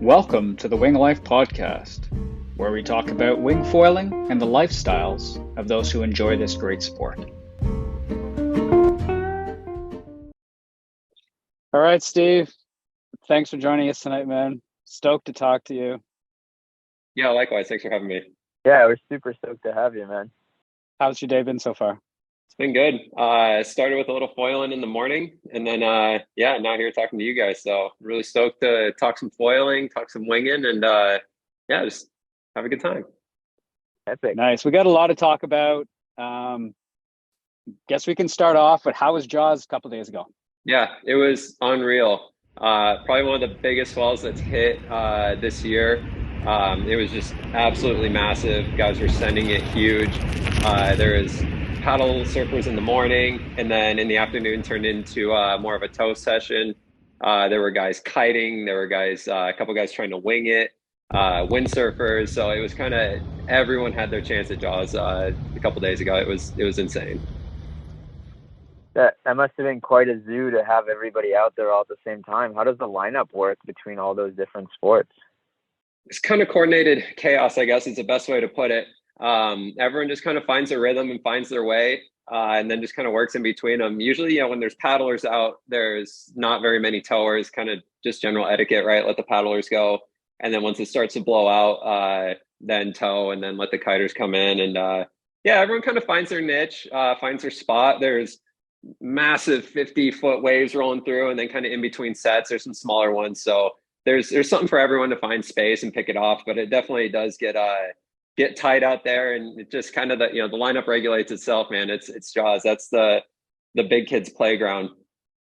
Welcome to the Wing Life Podcast, where we talk about wing foiling and the lifestyles of those who enjoy this great sport. All right, Steve, thanks for joining us tonight, man. Stoked to talk to you. Yeah, likewise. Thanks for having me. Yeah, we're super stoked to have you, man. How's your day been so far? It's been good. Started with a little foiling in the morning, and then now here talking to you guys. So really stoked to talk some foiling, talk some winging, and just have a good time. Epic. Nice. We got a lot to talk about. Guess we can start off with how was Jaws a couple days ago? Yeah, it was unreal. Probably one of the biggest falls that's hit this year. It was just absolutely massive. Guys were sending it huge. There was paddle surfers in the morning, and then in the afternoon turned into more of a tow session. There were guys kiting. There were guys, a couple guys trying to wing it, windsurfers. So it was kind of everyone had their chance at Jaws a couple days ago. It was insane. That must have been quite a zoo to have everybody out there all at the same time. How does the lineup work between all those different sports? It's kind of coordinated chaos, I guess is the best way to put it. Everyone just kind of finds their rhythm and finds their way, and then just kind of works in between them. Usually, when there's paddlers out, there's not very many towers, kind of just general etiquette, right? Let the paddlers go. And then once it starts to blow out, then tow, and then let the kiters come in. And everyone kind of finds their niche, finds their spot. There's massive 50-foot waves rolling through, and then kind of in between sets, there's some smaller ones. So there's something for everyone to find space and pick it off, but it definitely does get tight out there, and it just kind of the lineup regulates itself, man. It's Jaws. That's the big kids playground.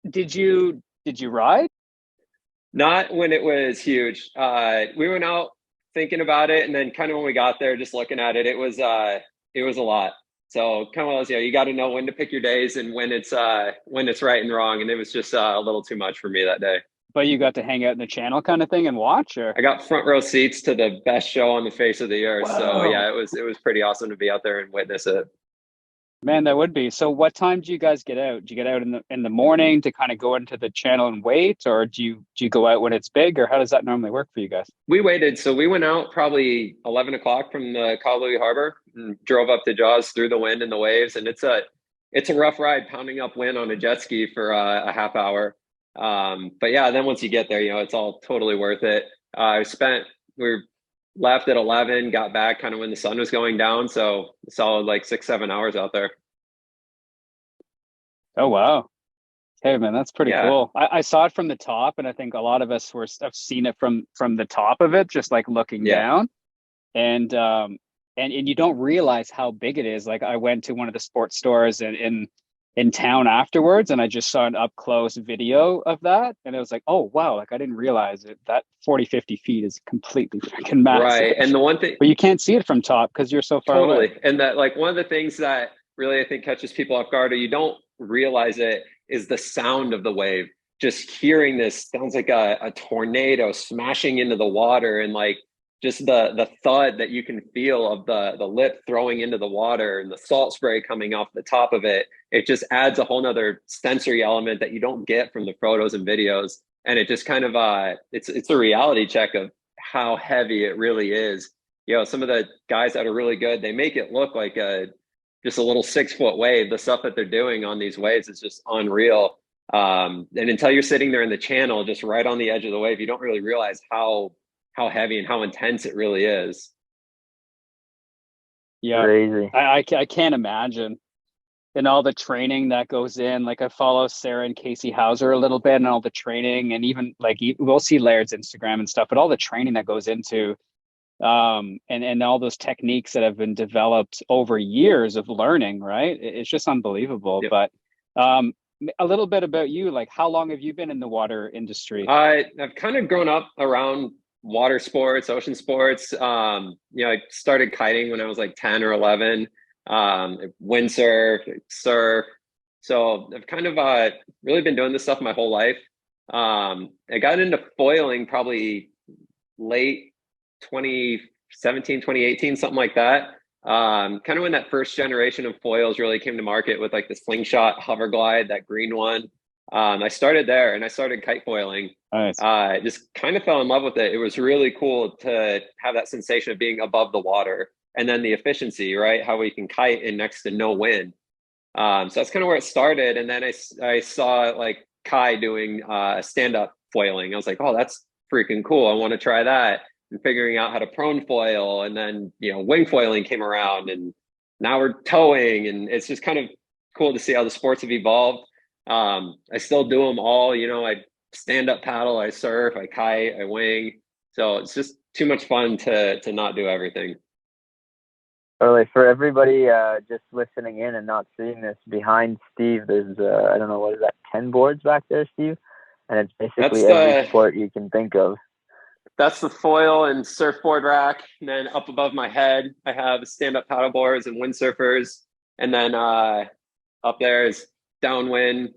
Did you ride? Not when it was huge. We went out thinking about it, and then kind of when we got there, just looking at it, it was a lot. So kind of you got to know when to pick your days and when it's right and wrong, and it was just a little too much for me that day. But you got to hang out in the channel kind of thing and watch, or? I got front row seats to the best show on the face of the earth. Wow. So yeah, it was pretty awesome to be out there and witness it. Man, that would be. So what time do you guys get out? Do you get out in the morning to kind of go into the channel and wait, or do you go out when it's big, or how does that normally work for you guys? We waited. So we went out probably 11 o'clock from the Kaului Harbor and drove up to Jaws through the wind and the waves. And it's a rough ride, pounding up wind on a jet ski for a half hour. But yeah, then once you get there, it's all totally worth it. We left at 11, got back kind of when the sun was going down. So solid like 6-7 hours out there. Oh, wow. Hey, man, that's pretty Yeah. cool. I saw it from the top, and I think a lot of us have seen it from the top of it, just like looking down. And you don't realize how big it is. Like I went to one of the sports stores in town afterwards, and I just saw an up close video of that, and it was like, oh wow, like I didn't realize it, that 40-50 feet is completely freaking massive. Right. And the one thing, but you can't see it from top because you're so far totally away. And that, like, one of the things that really I think catches people off guard, or you don't realize it, is the sound of the wave. Just hearing this sounds like a tornado smashing into the water, and like just the thud that you can feel of the lip throwing into the water and the salt spray coming off the top of it. It just adds a whole nother sensory element that you don't get from the photos and videos. And it just kind of, it's a reality check of how heavy it really is. Some of the guys that are really good, they make it look like just a little 6-foot wave. The stuff that they're doing on these waves is just unreal. And until you're sitting there in the channel, just right on the edge of the wave, you don't really realize how heavy and how intense it really is. Yeah, crazy. I can't imagine. And all the training that goes in, like I follow Sarah and Casey Hauser a little bit, and all the training, and even like we'll see Laird's Instagram and stuff, but all the training that goes into and all those techniques that have been developed over years of learning, right? It's just unbelievable. Yep. But a little bit about you, like how long have you been in the water industry? I've kind of grown up around water sports, ocean sports. I started kiting when I was like 10 or 11. Windsurf, surf. So I've kind of really been doing this stuff my whole life. I got into foiling probably late 2017, 2018, something like that. Kind of when that first generation of foils really came to market with like the slingshot hover glide, that green one. I started there and I started kite foiling. Nice. Just kind of fell in love with it. It was really cool to have that sensation of being above the water, and then the efficiency, right? How we can kite in next to no wind. So that's kind of where it started. And then I saw like Kai doing stand up foiling. I was like, oh, that's freaking cool. I want to try that. And figuring out how to prone foil, and then wing foiling came around, and now we're towing, and it's just kind of cool to see how the sports have evolved. I still do them all. I stand up paddle, I surf, I kite, I wing. So it's just too much fun to not do everything. Totally. For everybody just listening in and not seeing this, behind Steve, there's I don't know, what is that, 10 boards back there, Steve? And it's basically every sport you can think of. That's the foil and surfboard rack. And then up above my head, I have stand-up paddle boards and windsurfers. And then up there is downwind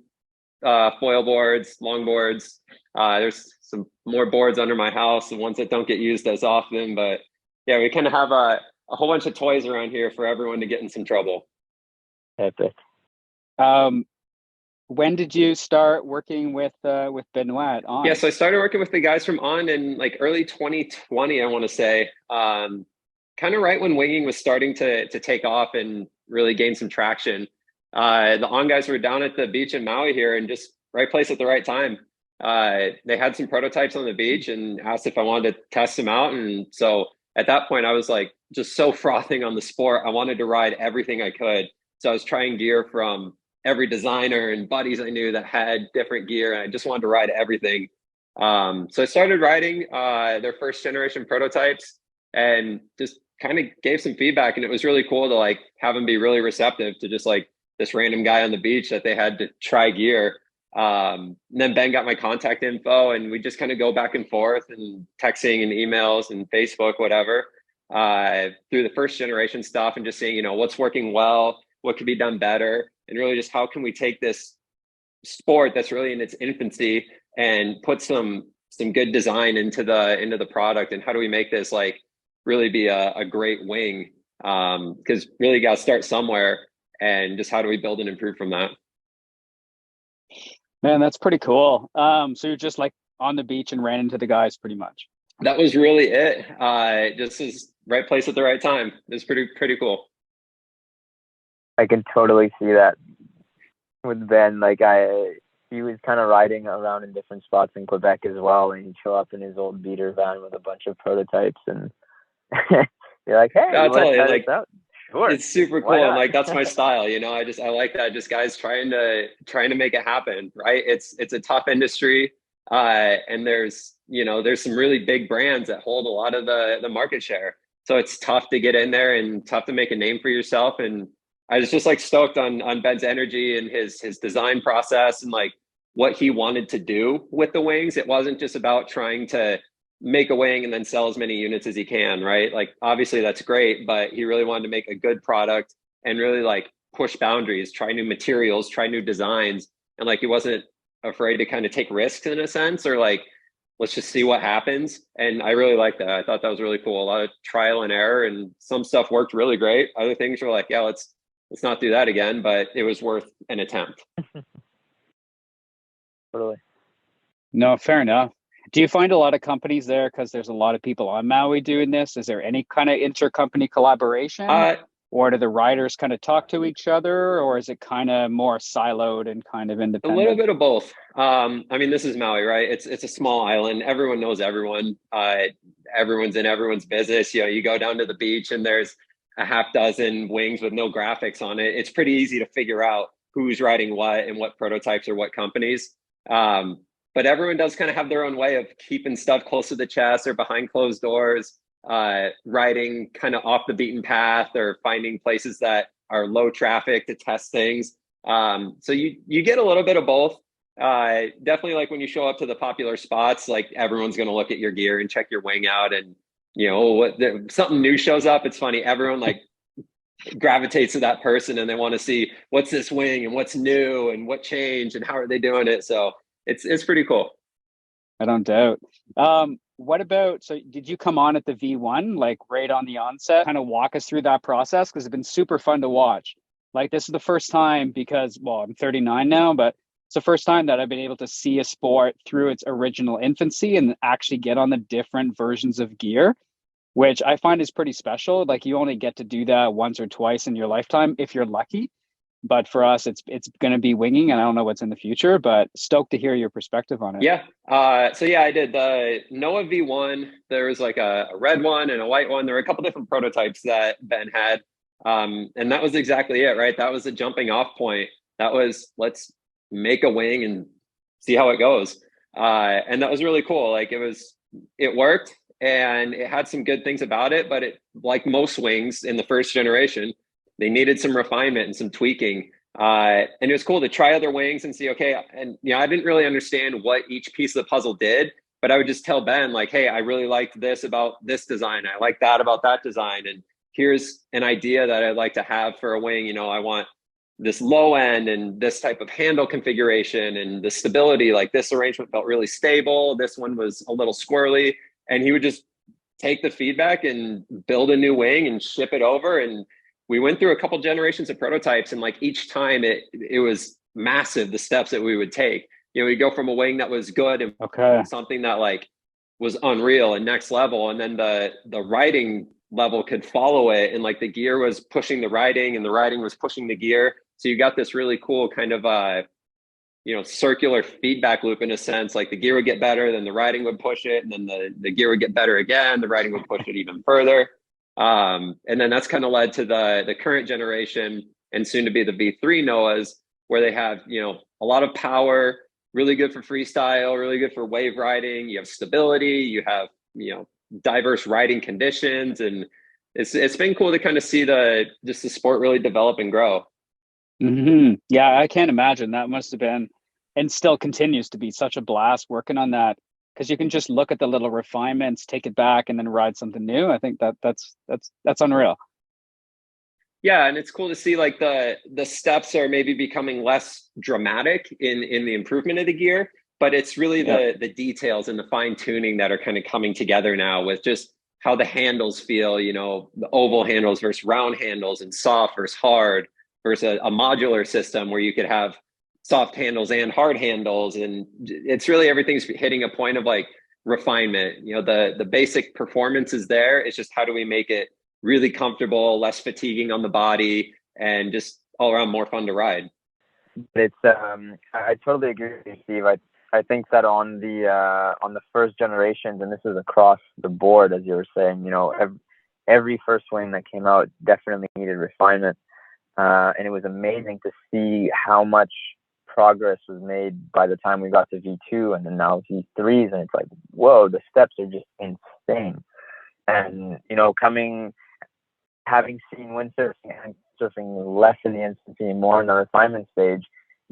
foil boards, longboards. There's some more boards under my house, the ones that don't get used as often. But yeah, we kind of have a whole bunch of toys around here for everyone to get in some trouble. Epic. When did you start working with Benoit on? Yeah, so I started working with the guys from On in like early 2020, I want to say. Kind of right when winging was starting to take off and really gain some traction. The On guys were down at the beach in Maui here, and just right place at the right time. They had some prototypes on the beach and asked if I wanted to test them out. And so at that point, I was like just so frothing on the sport. I wanted to ride everything I could. So I was trying gear from every designer and buddies I knew that had different gear. And I just wanted to ride everything. So I started riding their first generation prototypes and just kind of gave some feedback. And it was really cool to like have them be really receptive to just like this random guy on the beach that they had to try gear. And then Ben got my contact info, and we just kind of go back and forth and texting and emails and Facebook, whatever, through the first generation stuff, and just seeing, what's working well, what could be done better, and really just how can we take this sport that's really in its infancy and put some good design into the product, and how do we make this like really be a great wing? Because really you got to start somewhere, and just how do we build and improve from that? Man, that's pretty cool. So you're just like on the beach and ran into the guys pretty much. That was really it. Just is right place at the right time. It's pretty cool. I can totally see that with Ben. Like he was kind of riding around in different spots in Quebec as well, and he'd show up in his old beater van with a bunch of prototypes, and you're like, hey, you want to try this out? Sure. It's super cool. And like, that's my style. I like that. Just guys trying to make it happen. Right. It's a tough industry. And there's some really big brands that hold a lot of the market share. So it's tough to get in there and tough to make a name for yourself. And I was just like stoked on Ben's energy and his design process and like what he wanted to do with the wings. It wasn't just about trying to make a wing and then sell as many units as he can, right? Like obviously that's great, but he really wanted to make a good product and really like push boundaries, try new materials, try new designs. And like he wasn't afraid to kind of take risks in a sense, or like, let's just see what happens. And I really like that. I thought that was really cool. A lot of trial and error, and some stuff worked really great. Other things were like, yeah, let's not do that again, but it was worth an attempt. Totally. No, fair enough. Do you find a lot of companies there because there's a lot of people on Maui doing this? Is there any kind of intercompany collaboration? Or do the riders kind of talk to each other, or is it kind of more siloed and kind of independent? A little bit of both. I mean, this is Maui, right? It's a small island. Everyone knows everyone. Everyone's in everyone's business. You go down to the beach and there's a half dozen wings with no graphics on it. It's pretty easy to figure out who's riding what and what prototypes or what companies. But everyone does kind of have their own way of keeping stuff close to the chest or behind closed doors, riding kind of off the beaten path or finding places that are low traffic to test things. So you get a little bit of both. Definitely like when you show up to the popular spots, like everyone's going to look at your gear and check your wing out. And, something new shows up. It's funny. Everyone like gravitates to that person and they want to see what's this wing and what's new and what changed and how are they doing it. So it's pretty cool. I don't doubt. What about, so did you come on at the V1, like right on the onset? Kind of walk us through that process, because it's been super fun to watch. Like this is the first time, because, well, I'm 39 now, but It's the first time that I've been able to see a sport through its original infancy and actually get on the different versions of gear, which I find is pretty special. Like you only get to do that once or twice in your lifetime if you're lucky. But for us, it's going to be winging, and I don't know what's in the future. But stoked to hear your perspective on it. Yeah. So yeah, I did the Noah V1. There was like a red one and a white one. There were a couple different prototypes that Ben had. And that was exactly it, right? That was the jumping off point. That was, let's make a wing and see how it goes. And that was really cool. Like it worked and it had some good things about it, but it, like most wings in the first generation, they needed some refinement and some tweaking. And it was cool to try other wings and see, okay. And, I didn't really understand what each piece of the puzzle did, but I would just tell Ben like, hey, I really liked this about this design. I like that about that design. And here's an idea that I'd like to have for a wing. I want this low end and this type of handle configuration and the stability, like this arrangement felt really stable. This one was a little squirrely. And he would just take the feedback and build a new wing and ship it over. And we went through a couple generations of prototypes, and like each time it was massive, the steps that we would take. We go from a wing that was good and something that like was unreal and next level. And then the riding level could follow it. And like the gear was pushing the riding and the riding was pushing the gear. So you got this really cool kind of circular feedback loop in a sense. Like the gear would get better, then the riding would push it, and then the gear would get better again, the riding would push it even further. And then that's kind of led to the current generation and soon to be the V3 Noahs, where they have, a lot of power, really good for freestyle, really good for wave riding. You have stability, you have, diverse riding conditions. And it's been cool to kind of see the sport really develop and grow. Mm-hmm. Yeah, I can't imagine. That must have been, and still continues to be, such a blast working on that, because you can just look at the little refinements, take it back, and then ride something new. I think that's unreal. Yeah, and it's cool to see like the steps are maybe becoming less dramatic in the improvement of the gear, but it's really the details and the fine tuning that are kind of coming together now with just how the handles feel. The oval handles versus round handles, and soft versus hard, versus a modular system where you could have soft handles and hard handles. And it's really, everything's hitting a point of like refinement. The basic performance is there. It's just how do we make it really comfortable, less fatiguing on the body, and just all around more fun to ride. It's I totally agree with you, Steve. I think that on the first generations, and this is across the board, as you were saying, every first wing that came out definitely needed refinement. And it was amazing to see how much progress was made by the time we got to V2 and then now V3s. And it's like, whoa, the steps are just insane. And, having seen windsurfing and surfing less in the infancy and more in the refinement stage,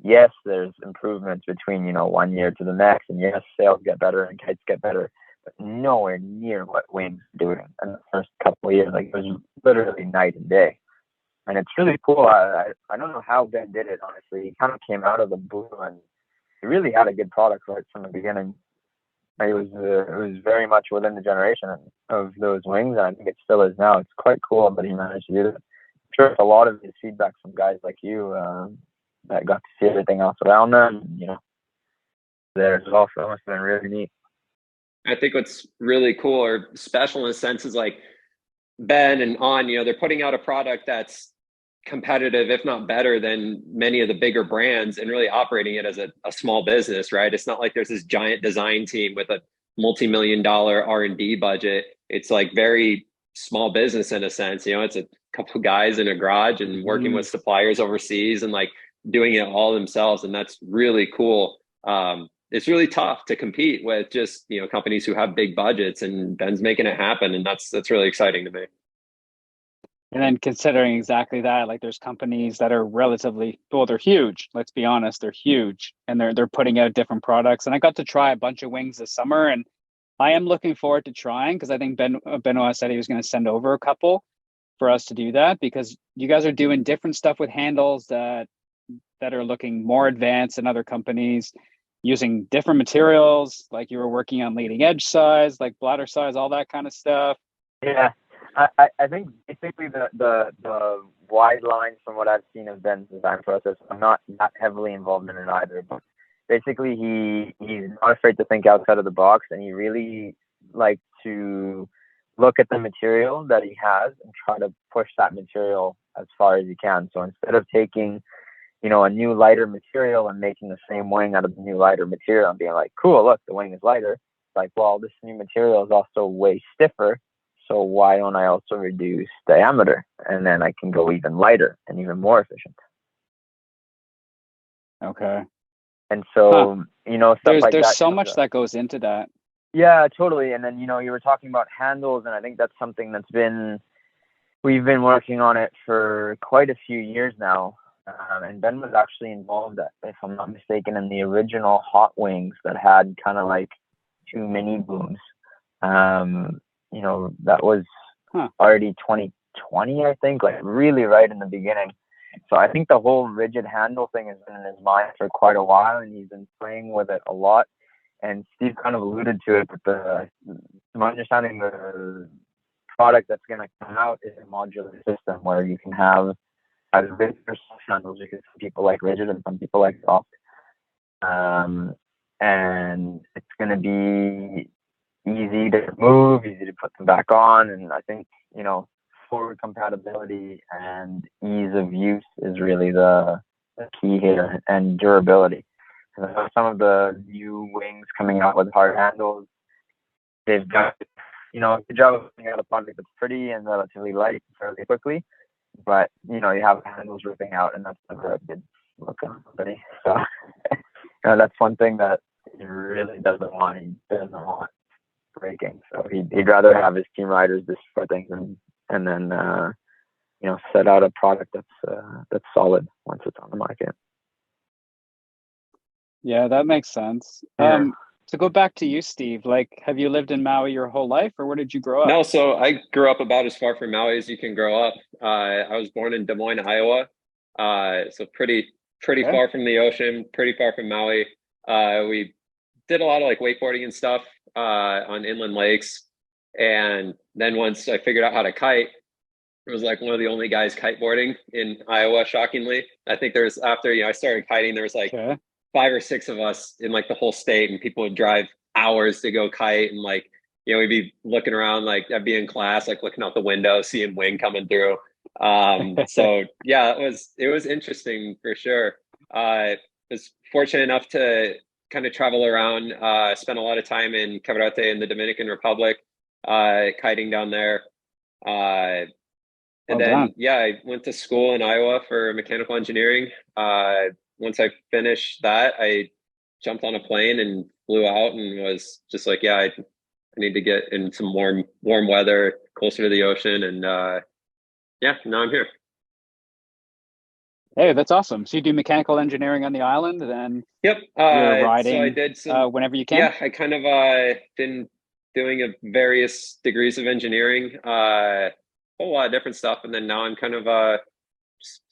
yes, there's improvements between, 1 year to the next. And yes, sails get better and kites get better, but nowhere near what wings are doing in the first couple of years. Like, it was literally night and day. And it's really cool. I don't know how Ben did it, honestly. He kind of came out of the blue and he really had a good product right from the beginning. It was very much within the generation of those wings, and I think it still is now. It's quite cool that he managed to do that. I'm sure it's a lot of his feedback from guys like you that got to see everything else around them, there as well. So it must have been really neat. I think what's really cool or special in a sense is like Ben and On, they're putting out a product that's competitive, if not better than many of the bigger brands, and really operating it as a small business, right? It's not like there's this giant design team with a multi-million-dollar R&D budget. It's like very small business in a sense. It's a couple of guys in a garage and working with suppliers overseas and like doing it all themselves. And that's really cool. It's really tough to compete with just, companies who have big budgets, and Ben's making it happen. And that's really exciting to me. And then considering exactly that, like there's companies that are relatively, well, they're huge. Let's be honest, they're huge, and they're putting out different products. And I got to try a bunch of wings this summer, and I am looking forward to trying, because I think Benoit said he was going to send over a couple for us to do that, because you guys are doing different stuff with handles that are looking more advanced than other companies, using different materials. Like you were working on leading edge size, like bladder size, all that kind of stuff. Yeah. I think basically the wide lines from what I've seen of Ben's design process, I'm not heavily involved in it either, but basically he's not afraid to think outside of the box, and he really likes to look at the material that he has and try to push that material as far as he can. So instead of taking, a new lighter material and making the same wing out of the new lighter material and being like, cool, look, the wing is lighter. It's like, well, this new material is also way stiffer. So why don't I also reduce diameter? And then I can go even lighter and even more efficient. Okay. And so, stuff like there's that. so much that goes into that. Yeah, totally. And then, you were talking about handles, and I think that's something we've been working on it for quite a few years now. And Ben was actually involved, if I'm not mistaken, in the original Hot Wings that had kind of like two mini booms. That was already 2020, I think, like really right in the beginning. So I think the whole rigid handle thing has been in his mind for quite a while, and he's been playing with it a lot. And Steve kind of alluded to it, but my understanding, the product that's going to come out is a modular system where you can have either rigid or soft handles, because some people like rigid and some people like soft. And it's going to be easy to move, easy to put them back on. And I think, forward compatibility and ease of use is really the key here, and durability. Some of the new wings coming out with hard handles, they've got, a good job of putting out a product that's pretty and relatively light fairly quickly. But, you have handles ripping out, and that's never a good look on somebody. So, that's one thing that he really doesn't want. He doesn't want breaking. So he'd rather have his team riders destroy things and then, set out a product that's solid once it's on the market. Yeah, that makes sense. Yeah. To go back to you, Steve, like, have you lived in Maui your whole life, or where did you grow up? No, so I grew up about as far from Maui as you can grow up. I was born in Des Moines, Iowa. So pretty far from the ocean, pretty far from Maui. We did a lot of like wakeboarding and stuff on inland lakes. And then once I figured out how to kite, I was like one of the only guys kiteboarding in Iowa, shockingly. I think there was, after I started kiting, there was like 5 or 6 of us in like the whole state, and people would drive hours to go kite, and like, we'd be looking around, like I'd be in class, like looking out the window, seeing wind coming through. So yeah, it was interesting for sure. I was fortunate enough to kind of travel around, spent a lot of time in Cabarete in the Dominican Republic, kiting down there. And then, I went to school in Iowa for mechanical engineering. Once I finished that, I jumped on a plane and flew out, and was just like, I need to get in some warm weather, closer to the ocean. And now I'm here. Hey, that's awesome. So you do mechanical engineering on the island, and then yep. You're riding so I did some, whenever you can? Yeah, I kind of been doing various degrees of engineering, a whole lot of different stuff. And then now I'm kind of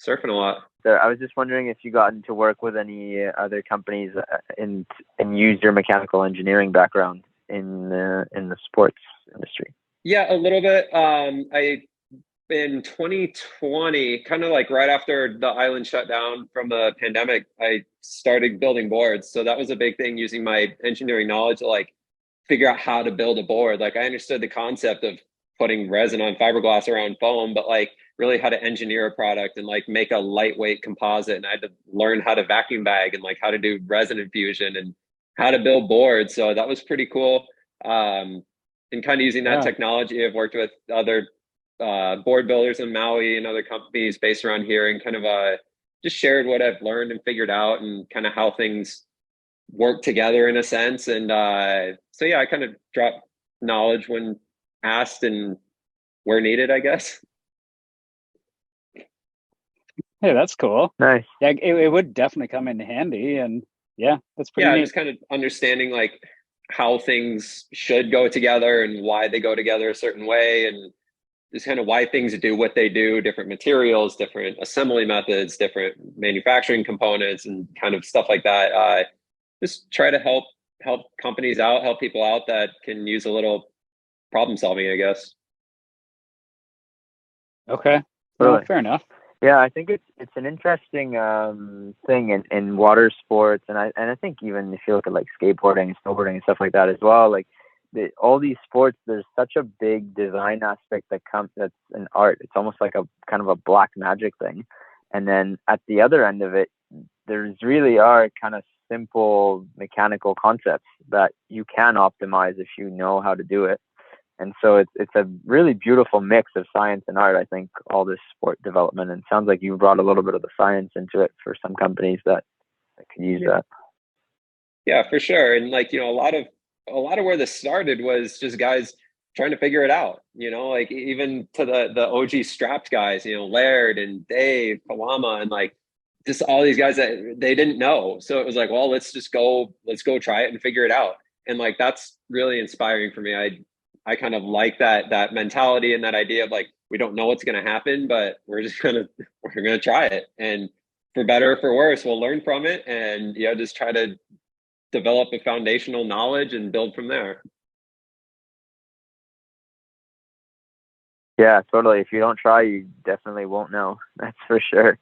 surfing a lot. So I was just wondering if you gotten to work with any other companies and use your mechanical engineering background in the sports industry. Yeah, a little bit. In 2020, kind of like right after the island shut down from the pandemic, I started building boards. So that was a big thing, using my engineering knowledge to like figure out how to build a board. Like I understood the concept of putting resin on fiberglass around foam, but like really how to engineer a product and like make a lightweight composite. And I had to learn how to vacuum bag and like how to do resin infusion and how to build boards. So that was pretty cool. And kind of using that technology, I've worked with other board builders in Maui and other companies based around here, and kind of just shared what I've learned and figured out, and kind of how things work together in a sense. And so I kind of drop knowledge when asked and where needed, I guess. Hey, that's cool. Nice. Yeah, it would definitely come in handy, and that's pretty neat. Just kind of understanding like how things should go together and why they go together a certain way, and just kind of why things do what they do, different materials, different assembly methods, different manufacturing components, and kind of stuff like that. Just try to help companies out, help people out that can use a little problem solving, I guess. Okay. No, Really. fair enough. Yeah, I think it's an interesting thing in water sports, and I think even if you look at like skateboarding and snowboarding and stuff like that as well, like all these sports, there's such a big design aspect that comes that's an art. It's almost like a kind of a black magic thing, and then at the other end of it, there's really are kind of simple mechanical concepts that you can optimize if you know how to do it. And so it's a really beautiful mix of science and art. I think all this sport development, and it sounds like you brought a little bit of the science into it for some companies that could use that. Yeah, for sure. And like, a lot of where this started was just guys trying to figure it out, like even to the OG strapped guys, Laird and Dave, Kawama, and like just all these guys that they didn't know. So it was like, well, let's go try it and figure it out. And like that's really inspiring for me. I kind of like that mentality and that idea of like we don't know what's gonna happen, but we're gonna try it. And for better or for worse, we'll learn from it and just try to develop a foundational knowledge and build from there. Yeah, totally. If you don't try, you definitely won't know. That's for sure.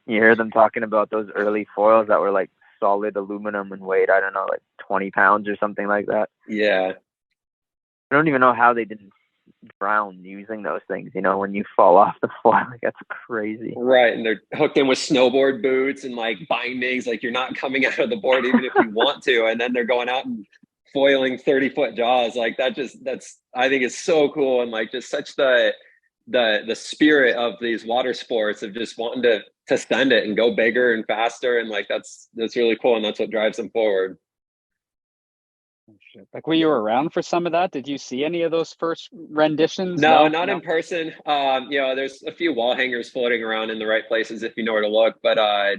You hear them talking about those early foils that were like solid aluminum and weighed, I don't know, like 20 pounds or something like that. Yeah. I don't even know how they didn't drown using those things, when you fall off the foil. Like, that's crazy. Right. And they're hooked in with snowboard boots and like bindings. Like you're not coming out of the board even if you want to. And then they're going out and foiling 30-foot jaws. Like that's I think it's so cool. And like just such the spirit of these water sports of just wanting to send it and go bigger and faster. And like that's really cool. And that's what drives them forward. Like, were you around for some of that? Did you see any of those first renditions? No, No, not no. in person. There's a few wall hangers floating around in the right places if you know where to look, but I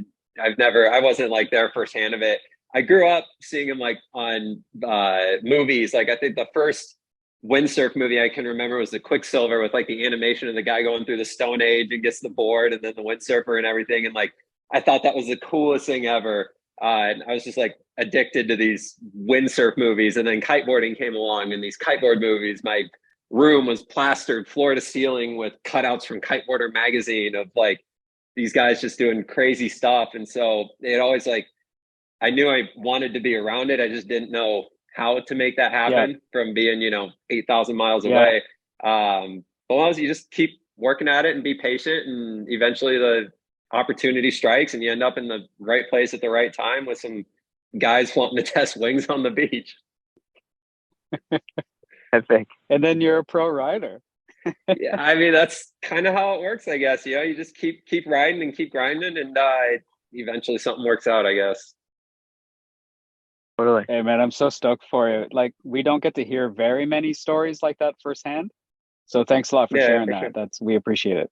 wasn't like there firsthand of it. I grew up seeing them like on movies. Like I think the first windsurf movie I can remember was the Quicksilver with like the animation of the guy going through the Stone Age and gets the board and then the windsurfer and everything. And like I thought that was the coolest thing ever. And I was just like addicted to these windsurf movies. And then kiteboarding came along, and these kiteboard movies, my room was plastered floor to ceiling with cutouts from Kiteboarder magazine of like these guys just doing crazy stuff. And so it always like I knew I wanted to be around it. I just didn't know how to make that Yeah, happen from being 8,000 miles yeah. away. But as you just keep working at it and be patient, and eventually the opportunity strikes and you end up in the right place at the right time with some guys wanting to test wings on the beach. Epic. And then you're a pro rider. Yeah, I mean that's kind of how it works, I guess. You just keep riding and keep grinding, and eventually something works out, I guess. Totally. Hey man, I'm so stoked for you. Like, we don't get to hear very many stories like that firsthand. So thanks a lot for Yeah, sharing for sure. that. We appreciate it.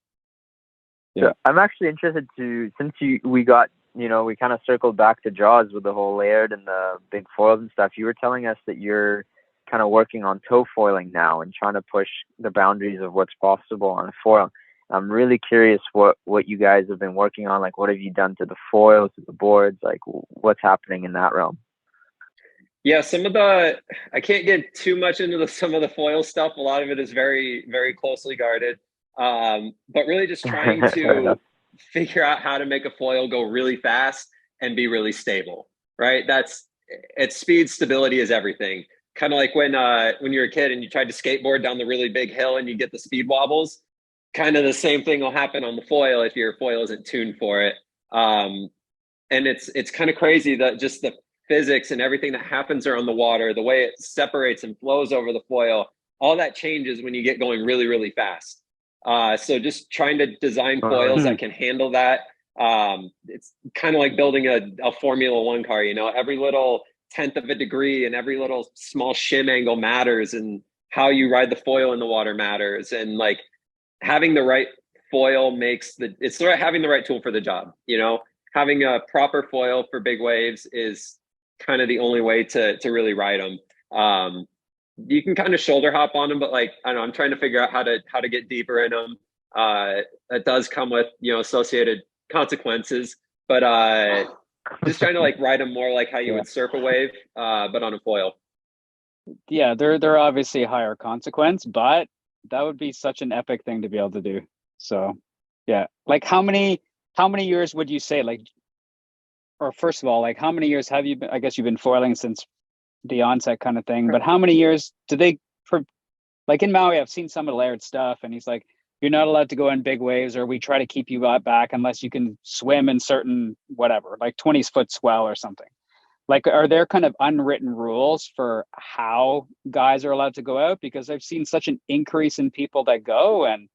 So Yeah. I'm actually interested since we got, we kind of circled back to Jaws with the whole layered and the big foils and stuff. You were telling us that you're kind of working on toe foiling now and trying to push the boundaries of what's possible on a foil. I'm really curious what you guys have been working on. Like, what have you done to the foils, to the boards? Like, what's happening in that realm? Yeah, I can't get too much into some of the foil stuff. A lot of it is very, very closely guarded. But really just trying Fair enough. to figure out how to make a foil go really fast and be really stable, right? It's speed, stability is everything. Kind of like when you're a kid and you tried to skateboard down the really big hill and you get the speed wobbles. Kind of the same thing will happen on the foil if your foil isn't tuned for it. Um, and it's kind of crazy that just the physics and everything that happens around the water, the way it separates and flows over the foil, all that changes when you get going really, really fast. So just trying to design foils Hmm. that can handle that. It's kind of like building a Formula One car. Every little tenth of a degree and every little small shim angle matters, and how you ride the foil in the water matters. And like having the right foil it's sort of having the right tool for the job. Having a proper foil for big waves is kind of the only way to really ride them. You can kind of shoulder hop on them, but like I don't know, I'm trying to figure out how to get deeper in them. That does come with associated consequences, but just trying to like ride them more like how you Yeah. would surf a wave, but on a foil. Yeah, they're obviously higher consequence, but that would be such an epic thing to be able to do. So yeah, like how many years would you say, like, or first of all, like how many years have you been, I guess you've been foiling since the onset kind of thing, but how many years do they, like in Maui, I've seen some of Laird's stuff and he's like, you're not allowed to go in big waves, or we try to keep you back unless you can swim in certain, whatever, like 20-foot swell or something. Like, are there kind of unwritten rules for how guys are allowed to go out? Because I've seen such an increase in people that go, and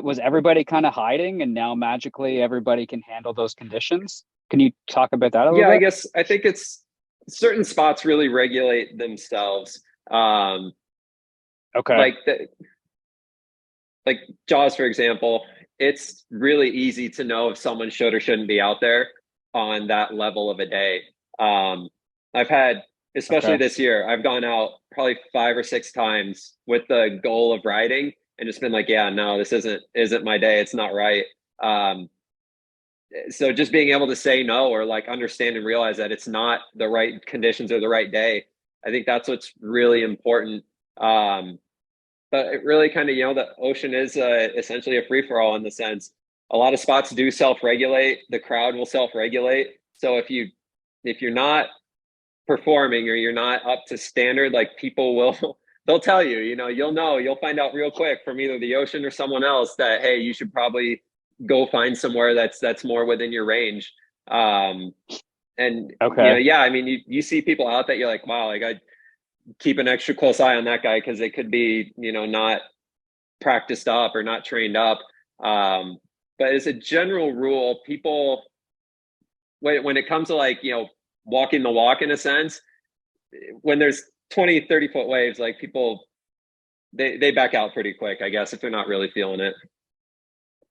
was everybody kind of hiding and now magically everybody can handle those conditions? Can you talk about that a little Yeah, bit? I think it's certain spots really regulate themselves. Okay. Like like Jaws, for example, it's really easy to know if someone should or shouldn't be out there on that level of a day. I've had, especially Okay. this year, I've gone out probably 5 or 6 times with the goal of riding and just been like, yeah, no, this isn't my day. It's not right. Um, so just being able to say no, or like understand and realize that it's not the right conditions or the right day, I think that's what's really important. Um, but it really kind of, the ocean is essentially a free for all in the sense. A lot of spots do self regulate. The crowd will self regulate. So if you're not performing or you're not up to standard, like people will they'll tell you, you'll find out real quick from either the ocean or someone else that, hey, you should probably go find somewhere that's more within your range. Um, and Okay. yeah, I mean, you see people out that you're like, wow, like I keep an extra close eye on that guy because they could be, not practiced up or not trained up. But as a general rule, people, when it comes to like, walking the walk in a sense, when there's 20-30 foot waves, like people, they back out pretty quick, I guess, if they're not really feeling it.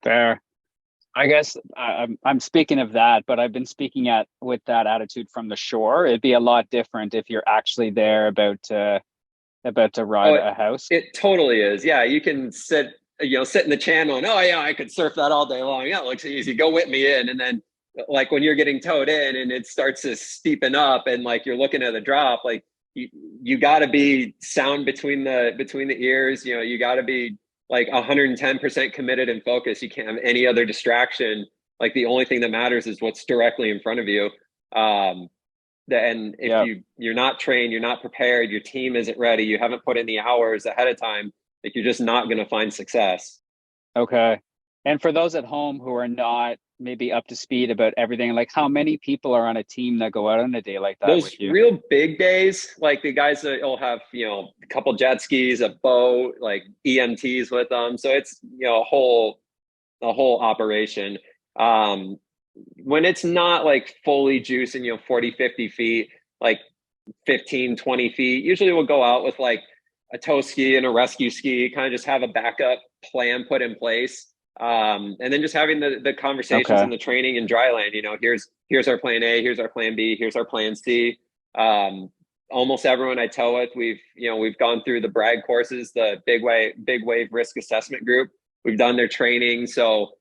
Fair. I guess I'm speaking of that, but I've been speaking at with that attitude from the shore. It'd be a lot different if you're actually there about to ride Oh, a house. it totally is. Yeah, you can sit in the channel and, oh yeah, I could surf that all day long. Yeah, it looks easy. Go whip me in. And then like when you're getting towed in and it starts to steepen up and like you're looking at the drop, like you got to be sound between the ears. You got to be like 110% committed and focused. You can't have any other distraction. Like the only thing that matters is what's directly in front of you. Um, and if Yeah. you're not trained, you're not prepared, your team isn't ready, you haven't put in the hours ahead of time, like you're just not going to find success. Okay. And for those at home who are not maybe up to speed about everything, like how many people are on a team that go out on a day like that with Those you? real big days, like the guys that will have, a couple jet skis, a boat, like EMTs with them. So it's, a whole operation. Um, when it's not like fully juicing, 40, 50 feet, like 15, 20 feet, usually we'll go out with like a tow ski and a rescue ski, kind of just have a backup plan put in place. And then just having the conversations Okay. and the training in dry land, here's our plan A, here's our plan B, here's our plan C. Almost everyone I tow with, we've gone through the brag courses, the big wave risk assessment group. We've done their training. So,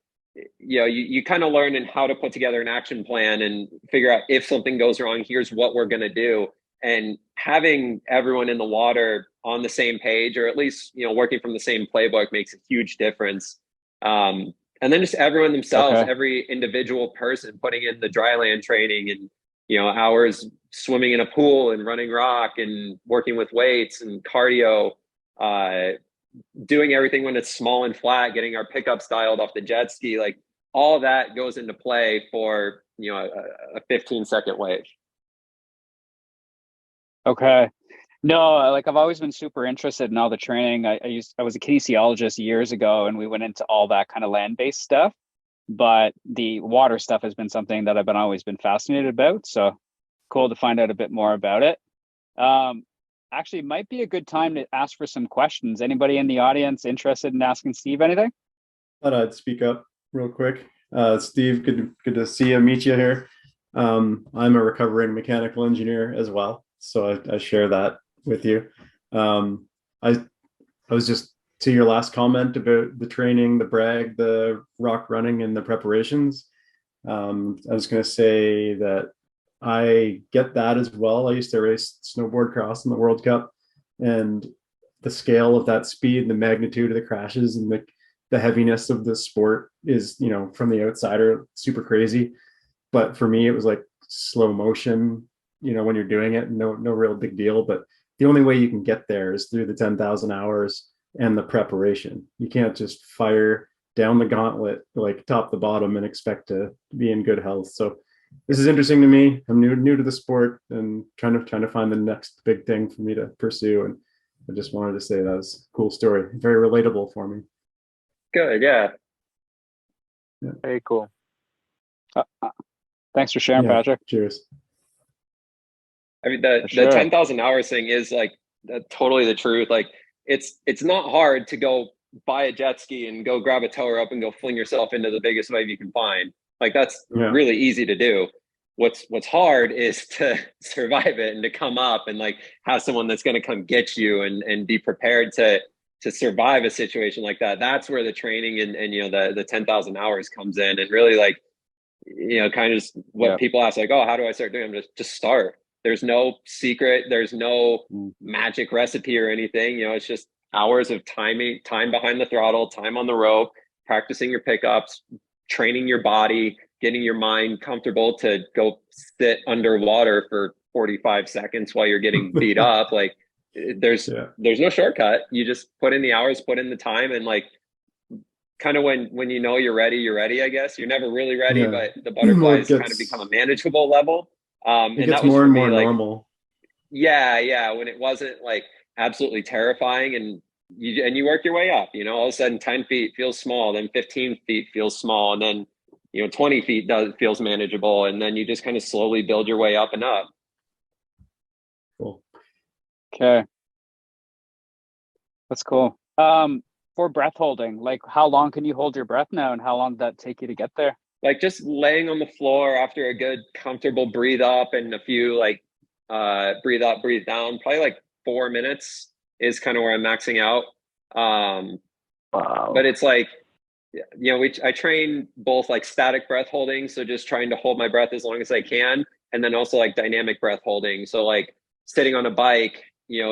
you kind of learn in how to put together an action plan and figure out if something goes wrong, here's what we're going to do. And having everyone in the water on the same page, or at least, working from the same playbook makes a huge difference. And then just everyone themselves, Okay. every individual person putting in the dry land training and, hours swimming in a pool and running rock and working with weights and cardio, doing everything when it's small and flat, getting our pickups dialed off the jet ski, like all that goes into play for, a 15-second wave. Okay. No, like I've always been super interested in all the training. I was a kinesiologist years ago and we went into all that kind of land-based stuff, but the water stuff has been something that I've been always been fascinated about. So cool to find out a bit more about it. Um, Actually, might be a good time to ask for some questions. Anybody in the audience interested in asking Steve anything? Thought I'd speak up real quick. Steve, good to see you, meet you here. I'm a recovering mechanical engineer as well, so I share that with you. I was just to your last comment about the training, the brag, the rock running, and the preparations. I was going to say that I get that as well. I used to race snowboard cross in the World Cup, and the scale of that speed and the magnitude of the crashes and the heaviness of the sport is, from the outsider, super crazy. But for me, it was like slow motion, when you're doing it, no real big deal. But the only way you can get there is through the 10,000 hours and the preparation. You can't just fire down the gauntlet, like top to bottom, and expect to be in good health. So this is interesting to me. I'm new to the sport and trying to find the next big thing for me to pursue. And I just wanted to say that was a cool story, very relatable for me. Good, yeah. Very cool. Thanks for sharing, Yeah, Patrick. cheers. I mean, the 10,000 hours thing is like totally the truth. Like it's not hard to go buy a jet ski and go grab a tow rope and go fling yourself into the biggest wave you can find. Like that's really easy to do. What's hard is to survive it and to come up and like have someone that's going to come get you and be prepared to survive a situation like that. That's where the training and the 10,000 hours comes in, and really like, kind of just what people ask, like, oh, how do I start doing? Just start. There's no secret. There's no magic recipe or anything. It's just hours of time behind the throttle, time on the rope, practicing your pickups, training your body, getting your mind comfortable to go sit underwater for 45 seconds while you're getting beat up. Like there's no shortcut. You just put in the hours, put in the time, and like kind of when you're ready, I guess. You're never really ready, but the butterflies kind of become a manageable level. It gets more and more normal. Yeah. When it wasn't like absolutely terrifying, and you work your way up, all of a sudden 10 feet feels small, then 15 feet feels small, and then 20 feet feels manageable, and then you just kind of slowly build your way up and up. Cool. Okay. That's cool. For breath holding, like how long can you hold your breath now, and how long did that take you to get there? Like just laying on the floor after a good comfortable breathe up and a few like breathe up, breathe down, probably like 4 minutes is kind of where I'm maxing out. Wow. But it's like, I train both like static breath holding, so just trying to hold my breath as long as I can, and then also like dynamic breath holding, so like sitting on a bike,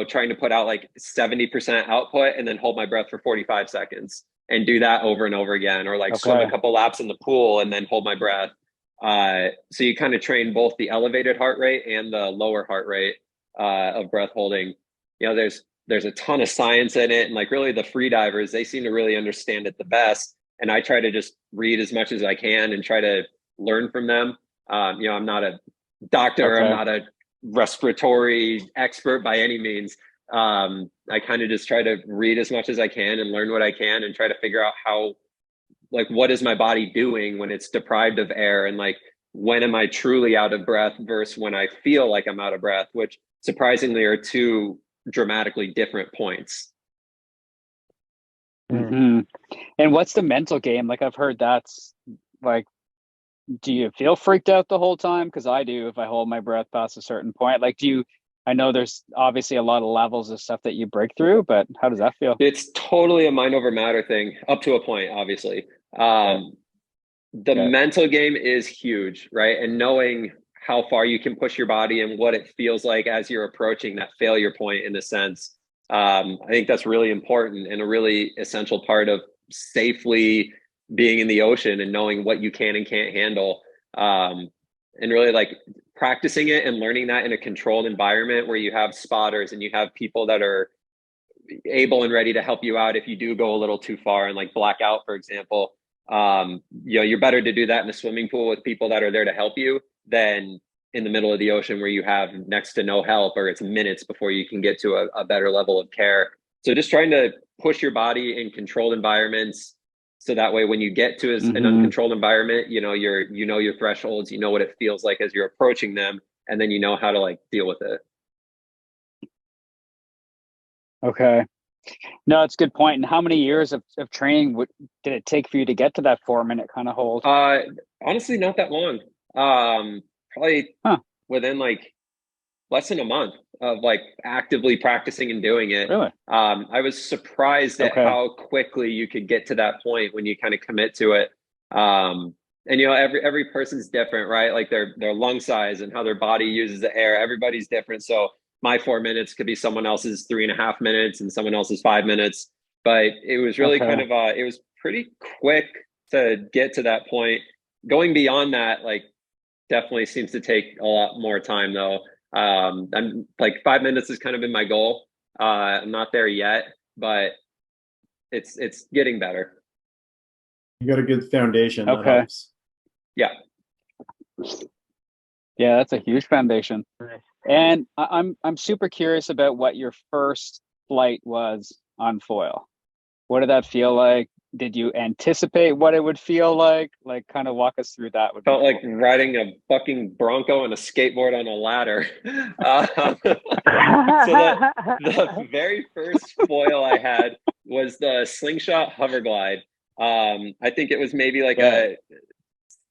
trying to put out like 70% output and then hold my breath for 45 seconds and do that over and over again, or like swim a couple laps in the pool and then hold my breath. So you kind of train both the elevated heart rate and the lower heart rate of breath holding. There's a ton of science in it, and like really the free divers, they seem to really understand it the best. And I try to just read as much as I can and try to learn from them. I'm not a doctor. I'm not a respiratory expert by any means. I kind of just try to read as much as I can and learn what I can and try to figure out how, like, what is my body doing when it's deprived of air, and like, when am I truly out of breath versus when I feel like I'm out of breath, which surprisingly are two dramatically different points. Mm-hmm. And what's the mental game? Like I've heard that's like, do you feel freaked out the whole time? Because I do if I hold my breath past a certain point. Like, I know there's obviously a lot of levels of stuff that you break through, but how does that feel? It's totally a mind over matter thing up to a point, obviously. The mental game is huge, right? And knowing how far you can push your body and what it feels like as you're approaching that failure point, in a sense. I think that's really important and a really essential part of safely being in the ocean and knowing what you can and can't handle. And really like practicing it and learning that in a controlled environment where you have spotters and you have people that are able and ready to help you out if you do go a little too far and like black out, for example. You're better to do that in a swimming pool with people that are there to help you than in the middle of the ocean where you have next to no help, or it's minutes before you can get to a better level of care. So just trying to push your body in controlled environments, so that way when you get to an uncontrolled environment, you know your thresholds, you know what it feels like as you're approaching them, and then you know how to like deal with it. Okay. No, it's a good point. And how many years of training did it take for you to get to that 4-minute kind of hold? Honestly, not that long. Probably within like less than a month of like actively practicing and doing it. Really? I was surprised at how quickly you could get to that point when you kind of commit to it. And every person's different, right? Like their lung size and how their body uses the air. Everybody's different. So my 4 minutes could be someone else's 3.5 minutes and someone else's 5 minutes. but it was really Okay. kind of it was pretty quick to get to that point. Going beyond that, like, definitely seems to take a lot more time though. I'm like 5 minutes has kind of been my goal. I'm not there yet, but it's getting better. You got a good foundation. That Okay. helps. Yeah. Yeah, that's a huge foundation. Nice. And I'm super curious about what your first flight was on foil. What did that feel like? Did you anticipate what it would feel like? Like, kind of walk us through that. Would be Felt cool. like riding a bucking bronco and a skateboard on a ladder. So the very first foil I had was the Slingshot Hoverglide. I think it was maybe like a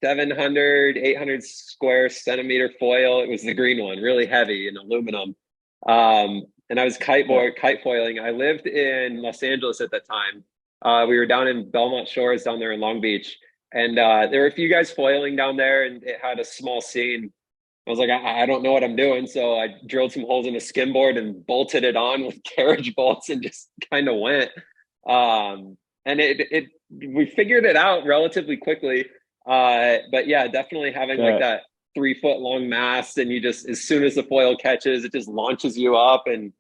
700, 800 square centimeter foil. It was the green one, really heavy in aluminum. And I was kite foiling. I lived in Los Angeles at that time. We were down in Belmont Shores down there in Long Beach. And there were a few guys foiling down there, and it had a small scene. I was like, I don't know what I'm doing. So I drilled some holes in a skimboard and bolted it on with carriage bolts and just kind of went. And we figured it out relatively quickly. But yeah, definitely having like that 3 foot long mast, and you just, as soon as the foil catches, it just launches you up. And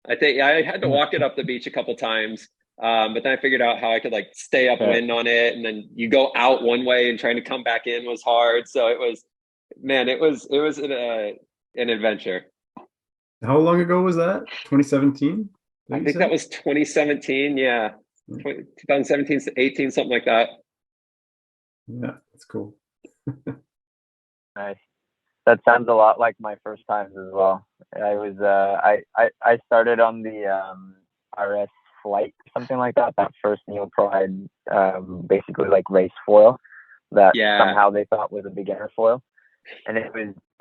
I think I had to walk it up the beach a couple times. But then I figured out how I could like stay upwind on it, and then you go out one way and trying to come back in was hard. So it was an adventure. How long ago was that? 2017? I think that was 2017. Yeah. 2017 to 18, something like that. Yeah, that's cool. Nice. That sounds a lot like my first times as well. I was I started on the RS Flight, something like that. That first Neopro had basically like race foil that somehow they thought was a beginner foil. And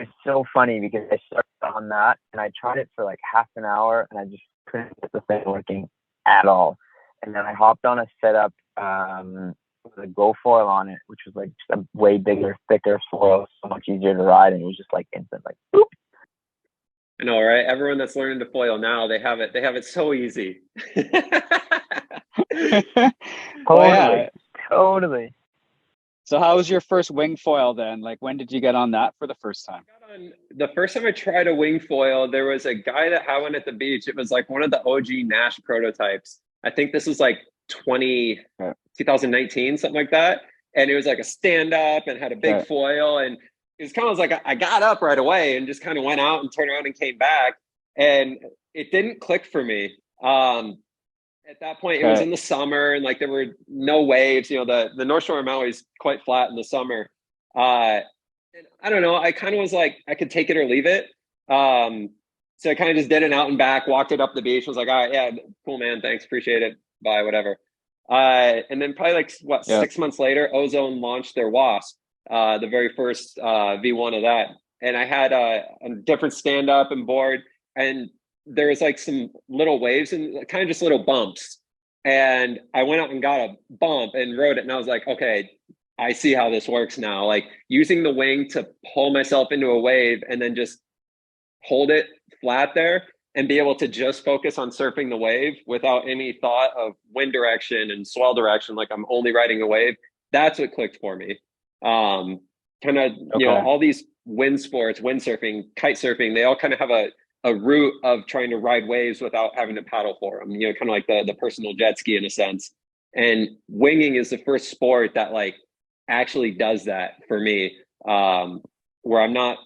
it's so funny because I started on that and I tried it for like half an hour and I just couldn't get the thing working at all. And then I hopped on a setup with a Go foil on it, which was like just a way bigger, thicker foil, so much easier to ride, and it was just like instant, like boop. I know, right? Everyone that's learning to foil now, they have it so easy. Totally. So how was your first wing foil then? Like, when did you get on that for the first time? The first time I tried a wing foil, there was a guy that had one at the beach. It was like one of the OG Nash prototypes. I think this was like 2019, something like that. And it was like a stand up and had a big foil. And it was kind of like, I got up right away and just kind of went out and turned around and came back. And it didn't click for me. At that point, it was in the summer and like there were no waves. You know, the North Shore of Maui is quite flat in the summer. And I don't know. I kind of was like, I could take it or leave it. So I kind of just did it out and back, walked it up the beach. Was like, all right, yeah, cool, man. Thanks, appreciate it. Bye, whatever. And then probably like 6 months later, Ozone launched their Wasp, the very first V1 of that. And I had a different stand up and board, and there was like some little waves and kind of just little bumps. And I went out and got a bump and rode it. And I was like, okay, I see how this works now. Like using the wing to pull myself into a wave and then just hold it flat there and be able to just focus on surfing the wave without any thought of wind direction and swell direction. Like I'm only riding a wave. That's what clicked for me. Kind of, you know, all these wind sports, windsurfing, kite surfing, they all kind of have a route of trying to ride waves without having to paddle for them, you know, kind of like the personal jet ski in a sense. And winging is the first sport that like actually does that for me, where I'm not,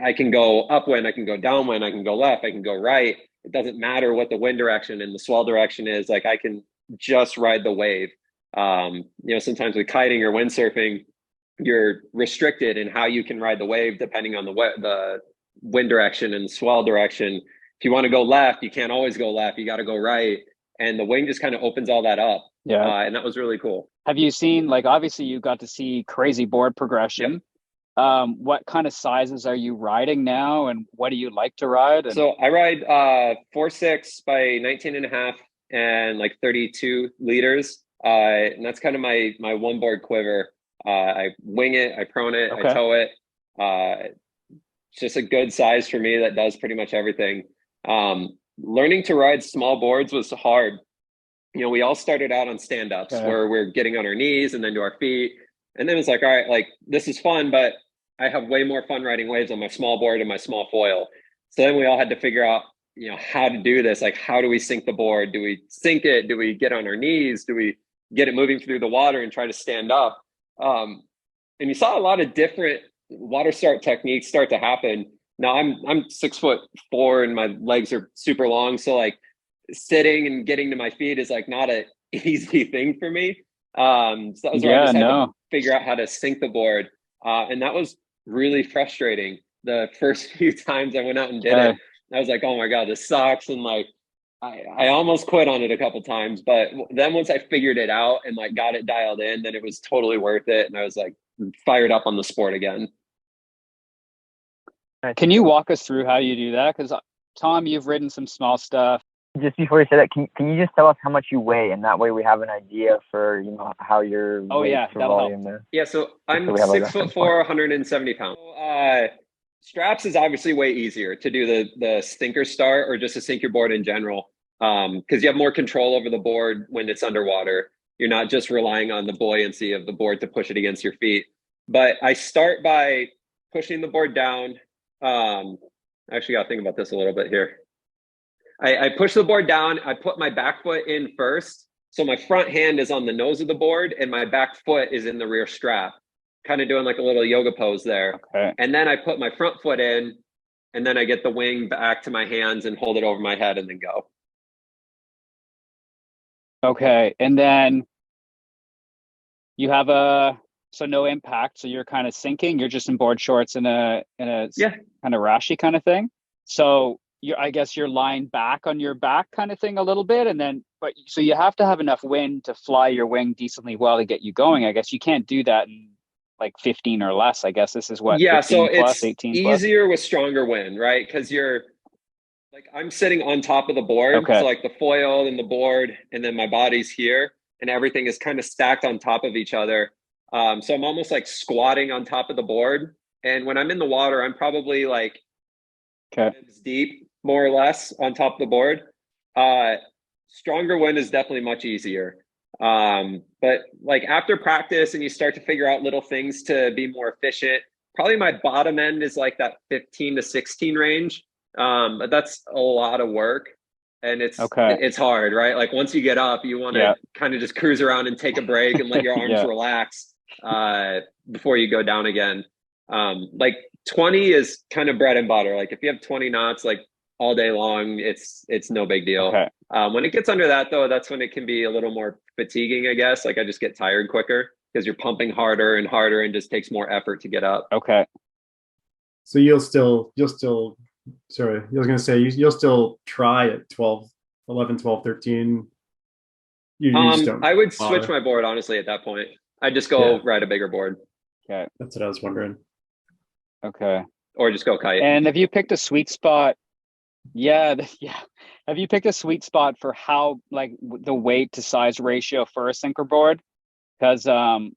I can go upwind, I can go downwind, I can go left, I can go right. It doesn't matter what the wind direction and the swell direction is. Like I can just ride the wave. You know, sometimes with kiting or windsurfing, you're restricted in how you can ride the wave depending on the wind direction and swell direction. If you want to go left, you can't always go left. You got to go right. And the wing just kind of opens all that up. And that was really cool. Have you seen, like, obviously you got to see crazy board progression. What kind of sizes are you riding now, and what do you like to ride? So I ride 4.6 by 19.5 and like 32 liters. And that's kind of my one board quiver. I wing it, I prone it, I tow it. It's just a good size for me that does pretty much everything. Learning to ride small boards was hard. we all started out on stand-ups Okay. where we're getting on our knees and then to our feet. And then it's like, all right, like this is fun, but I have way more fun riding waves on my small board and my small foil. So then we all had to figure out, how to do this. Like, how do we sink the board? Do we sink it? Do we get on our knees? Do we get it moving through the water and try to stand up? And you saw a lot of different water start techniques start to happen. Now I'm 6'4" and my legs are super long. So like sitting and getting to my feet is like not an easy thing for me. So that was where I just had to figure out how to sink the board. And that was really frustrating. The first few times I went out and did it, I was like, oh my God, this sucks. And like, I almost quit on it a couple times, but then once I figured it out and like got it dialed in, then it was totally worth it. And I was like fired up on the sport again. Can you walk us through how you do that? Because Tom, you've ridden some small stuff. Just before you say that, can you just tell us how much you weigh, and that way we have an idea for how your weight for volume there. Yeah, so I'm 6'4", 170 pounds. Straps is obviously way easier to do the sinker start or just to sink your board in general, because you have more control over the board when it's underwater. You're not just relying on the buoyancy of the board to push it against your feet. But I start by pushing the board down. I actually got to think about this a little bit here. I push the board down. I put my back foot in first. So my front hand is on the nose of the board and my back foot is in the rear strap, kind of doing like a little yoga pose there. Okay. And then I put my front foot in and then I get the wing back to my hands and hold it over my head and then go. Okay. And then you have so no impact. So you're kind of sinking. You're just in board shorts in a kind of rashy kind of thing. So I guess you're lying back on your back kind of thing a little bit. And then, so you have to have enough wind to fly your wing decently well to get you going. I guess you can't do that in like 15 or less. I guess this is what, 15 so plus, it's 18 easier plus? with stronger wind, right? Because you're like, I'm sitting on top of the board. Okay. So like the foil and the board, and then my body's here and everything is kind of stacked on top of each other. So I'm almost like squatting on top of the board. And when I'm in the water, I'm probably like deep, more or less, on top of the board. Stronger wind is definitely much easier. But like after practice and you start to figure out little things to be more efficient, probably my bottom end is like that 15 to 16 range. But that's a lot of work and it's hard, right? Like once you get up, you want to kind of just cruise around and take a break and let your arms relax before you go down again. Like 20 is kind of bread and butter. Like if you have 20 knots, like all day long, it's no big deal. Okay. When it gets under that though, that's when it can be a little more fatiguing, I guess. Like I just get tired quicker because you're pumping harder and harder and just takes more effort to get up. Okay. So you'll still sorry, I was going to say you'll still try at 12, 11, 12, 13. You just don't I would switch my board honestly at that point. I'd just go ride a bigger board. Okay. That's what I was wondering. Okay. Or just go kite. And have you picked a sweet spot? Have you picked a sweet spot for how, like, the weight to size ratio for a sinker board? Because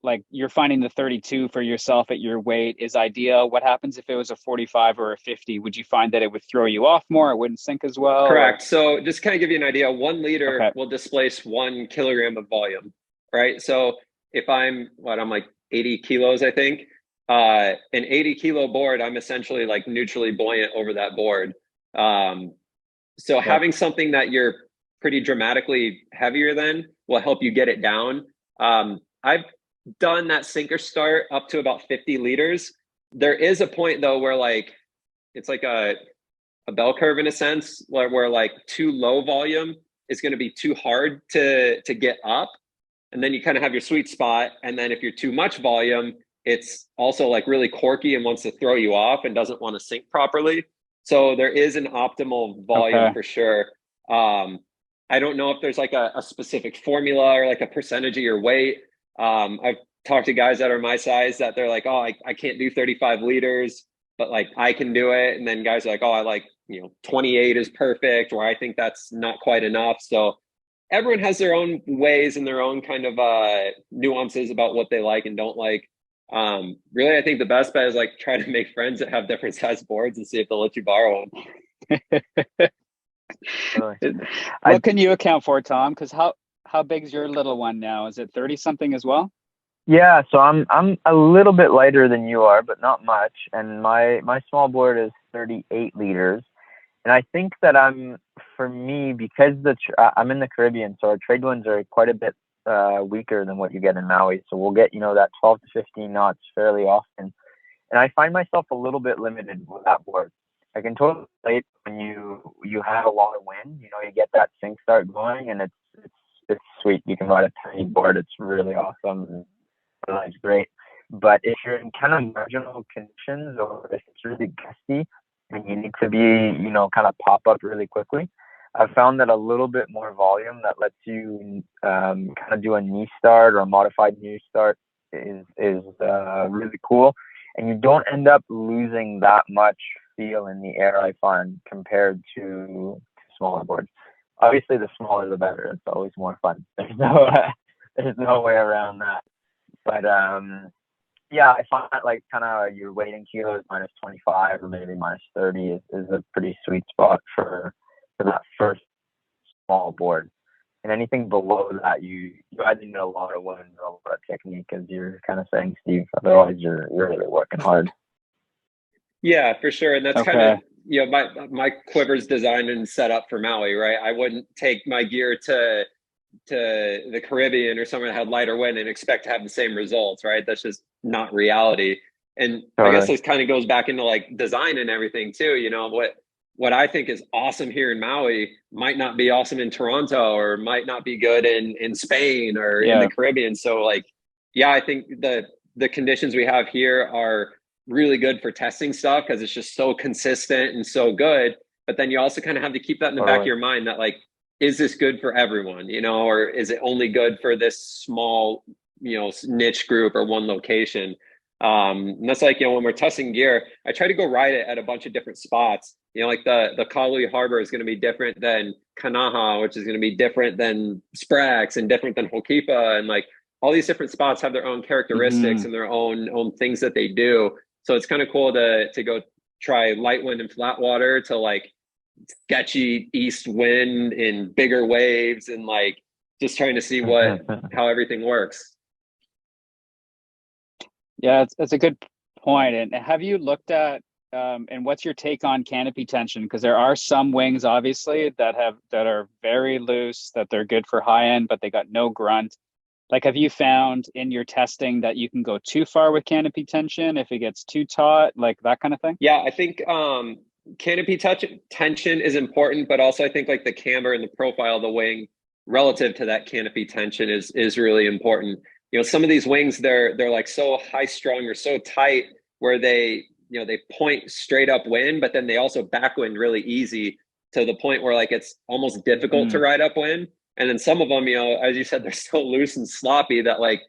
like you're finding the 32 for yourself at your weight is ideal. What happens if it was a 45 or a 50? Would you find that it would throw you off more? It wouldn't sink as well? Correct. So just kind of give you an idea, 1 liter will displace 1 kilogram of volume, right? So if I'm like 80 kilos, I think, an 80 kilo board, I'm essentially like neutrally buoyant over that board. So having something that you're pretty dramatically heavier than will help you get it down. I've done that sinker start up to about 50 liters. There is a point though where like it's like a bell curve in a sense, where like too low volume is going to be too hard to get up, and then you kind of have your sweet spot. And then if you're too much volume, it's also like really corky and wants to throw you off and doesn't want to sink properly. So there is an optimal volume for sure. I don't know if there's like a specific formula or like a percentage of your weight. I've talked to guys that are my size that they're like, oh, I can't do 35 liters, but like I can do it. And then guys are like, oh, I like, 28 is perfect, or I think that's not quite enough. So everyone has their own ways and their own kind of nuances about what they like and don't like. Really, I think the best bet is like try to make friends that have different size boards and see if they'll let you borrow them. What can you account for, Tom? Because how how big's your little one now? Is it 30 something as well? Yeah, so I'm a little bit lighter than you are, but not much. And my small board is 38 liters. And I think that for me, because I'm in the Caribbean, so our trade winds are quite a bit weaker than what you get in Maui. So we'll get, that 12 to 15 knots fairly often. And I find myself a little bit limited with that board. I can totally relate when you have a lot of wind. You get that sink start going, and it's sweet. You can ride a tiny board. It's really awesome. It's great. But if you're in kind of marginal conditions, or if it's really gusty and you need to be, kind of pop up really quickly, I've found that a little bit more volume that lets you kind of do a knee start or a modified knee start is really cool. And you don't end up losing that much feel in the air, I find, compared to smaller boards. Obviously, the smaller the better. It's always more fun. There's no way around that. But yeah, I find that like kind of your weighting kilos minus 25 or maybe minus 30 is a pretty sweet spot for that first small board. And anything below that, you either need a lot of wind or a lot of technique, as you're kind of saying, Steve. Otherwise, you're really working hard. Yeah, for sure. And that's kind Okay. of, my quiver's designed and set up for Maui, right? I wouldn't take my gear to the Caribbean or somewhere that had lighter wind and expect to have the same results, right? That's just not reality. And I guess this kind of goes back into like design and everything too. What I think is awesome here in Maui might not be awesome in Toronto, or might not be good in Spain or in the Caribbean. So like, yeah, I think the conditions we have here are really good for testing stuff because it's just so consistent and so good. But then you also kind of have to keep that in the back of your mind that like, is this good for everyone, or is it only good for this small, niche group or one location? And that's like, when we're testing gear, I try to go ride it at a bunch of different spots. Like the Kalui Harbor is going to be different than Kanaha, which is going to be different than Sprax and different than Hokipa. And like all these different spots have their own characteristics and their own things that they do. So it's kind of cool to go try light wind and flat water to like sketchy east wind in bigger waves, and like just trying to see how everything works. Yeah, it's a good point. And have you looked at and what's your take on canopy tension? Because there are some wings obviously that are very loose, that they're good for high end, but they got no grunt. Like, have you found in your testing that you can go too far with canopy tension if it gets too taut, like that kind of thing? Yeah, I think canopy tension is important, but also I think like the camber and the profile of the wing relative to that canopy tension is really important. Some of these wings, they're like so high strung or so tight where they point straight upwind, but then they also backwind really easy to the point where like it's almost difficult to ride upwind. And then some of them, as you said, they're so loose and sloppy that like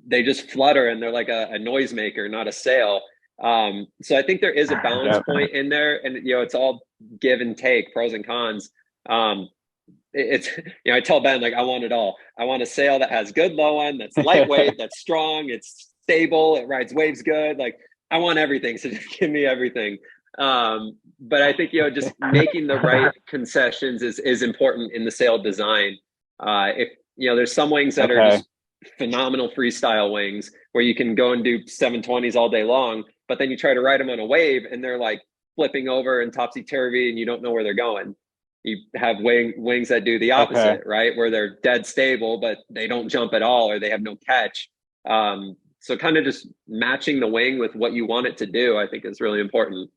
they just flutter and they're like a noisemaker, not a sail. So I think there is a balance point in there, and it's all give and take, pros and cons. It's I tell Ben, like, I want it all. I want a sail that has good low end, that's lightweight, that's strong, it's stable, it rides waves good. Like, I want everything, so just give me everything. But I think just making the right concessions is important in the sail design. If there's some wings that are just phenomenal freestyle wings where you can go and do 720s all day long, but then you try to ride them on a wave and they're like flipping over and topsy-turvy and you don't know where they're going. You have wings that do the opposite, right? Where they're dead stable, but they don't jump at all, or they have no catch. So kind of just matching the wing with what you want it to do, I think is really important.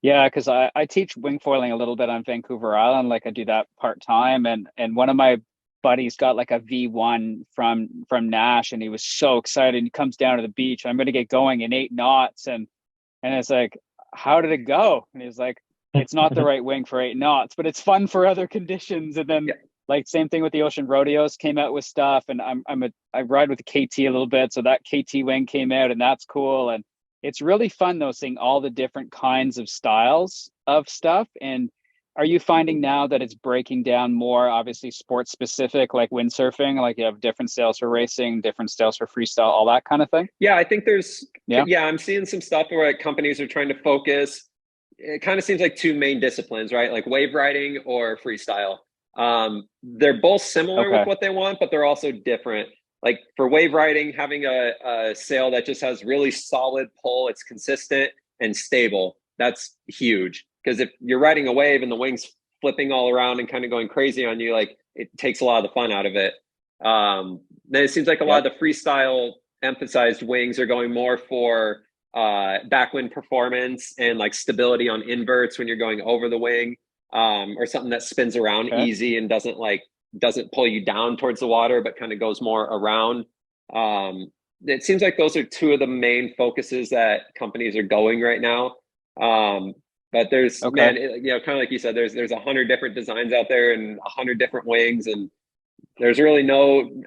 Yeah, because I teach wing foiling a little bit on Vancouver Island. Like, I do that part-time, and one of my buddies got like a V1 from Nash, and he was so excited. He comes down to the beach. I'm going to get going in 8 knots, and it's like, how did it go? And he's like, it's not the right wing for 8 knots, but it's fun for other conditions. And then like same thing with the Ocean Rodeos, came out with stuff, and I ride with the KT a little bit, so that KT wing came out, and that's cool. And it's really fun though, seeing all the different kinds of styles of stuff. And are you finding now that it's breaking down more, obviously sports specific, like windsurfing, like you have different styles for racing, different styles for freestyle, all that kind of thing? Yeah, I think I'm seeing some stuff where companies are trying to focus. It kind of seems like 2 main disciplines, right? Like wave riding or freestyle. They're both similar with Okay. what they want, but they're also different. Like for wave riding, having a sail that just has really solid pull, it's consistent and stable. That's huge. Because if you're riding a wave and the wings flipping all around and kind of going crazy on you, like it takes a lot of the fun out of it. Then it seems like a lot Yep. of the freestyle emphasized wings are going more for backwind performance and like stability on inverts when you're going over the wing, or something that spins around Okay. easy and doesn't pull you down towards the water, but kind of goes more around. It seems like those are two of the main focuses that companies are going right now. But there's, Okay. man, kind of like you said, there's 100 different designs out there and 100 different wings, and there's really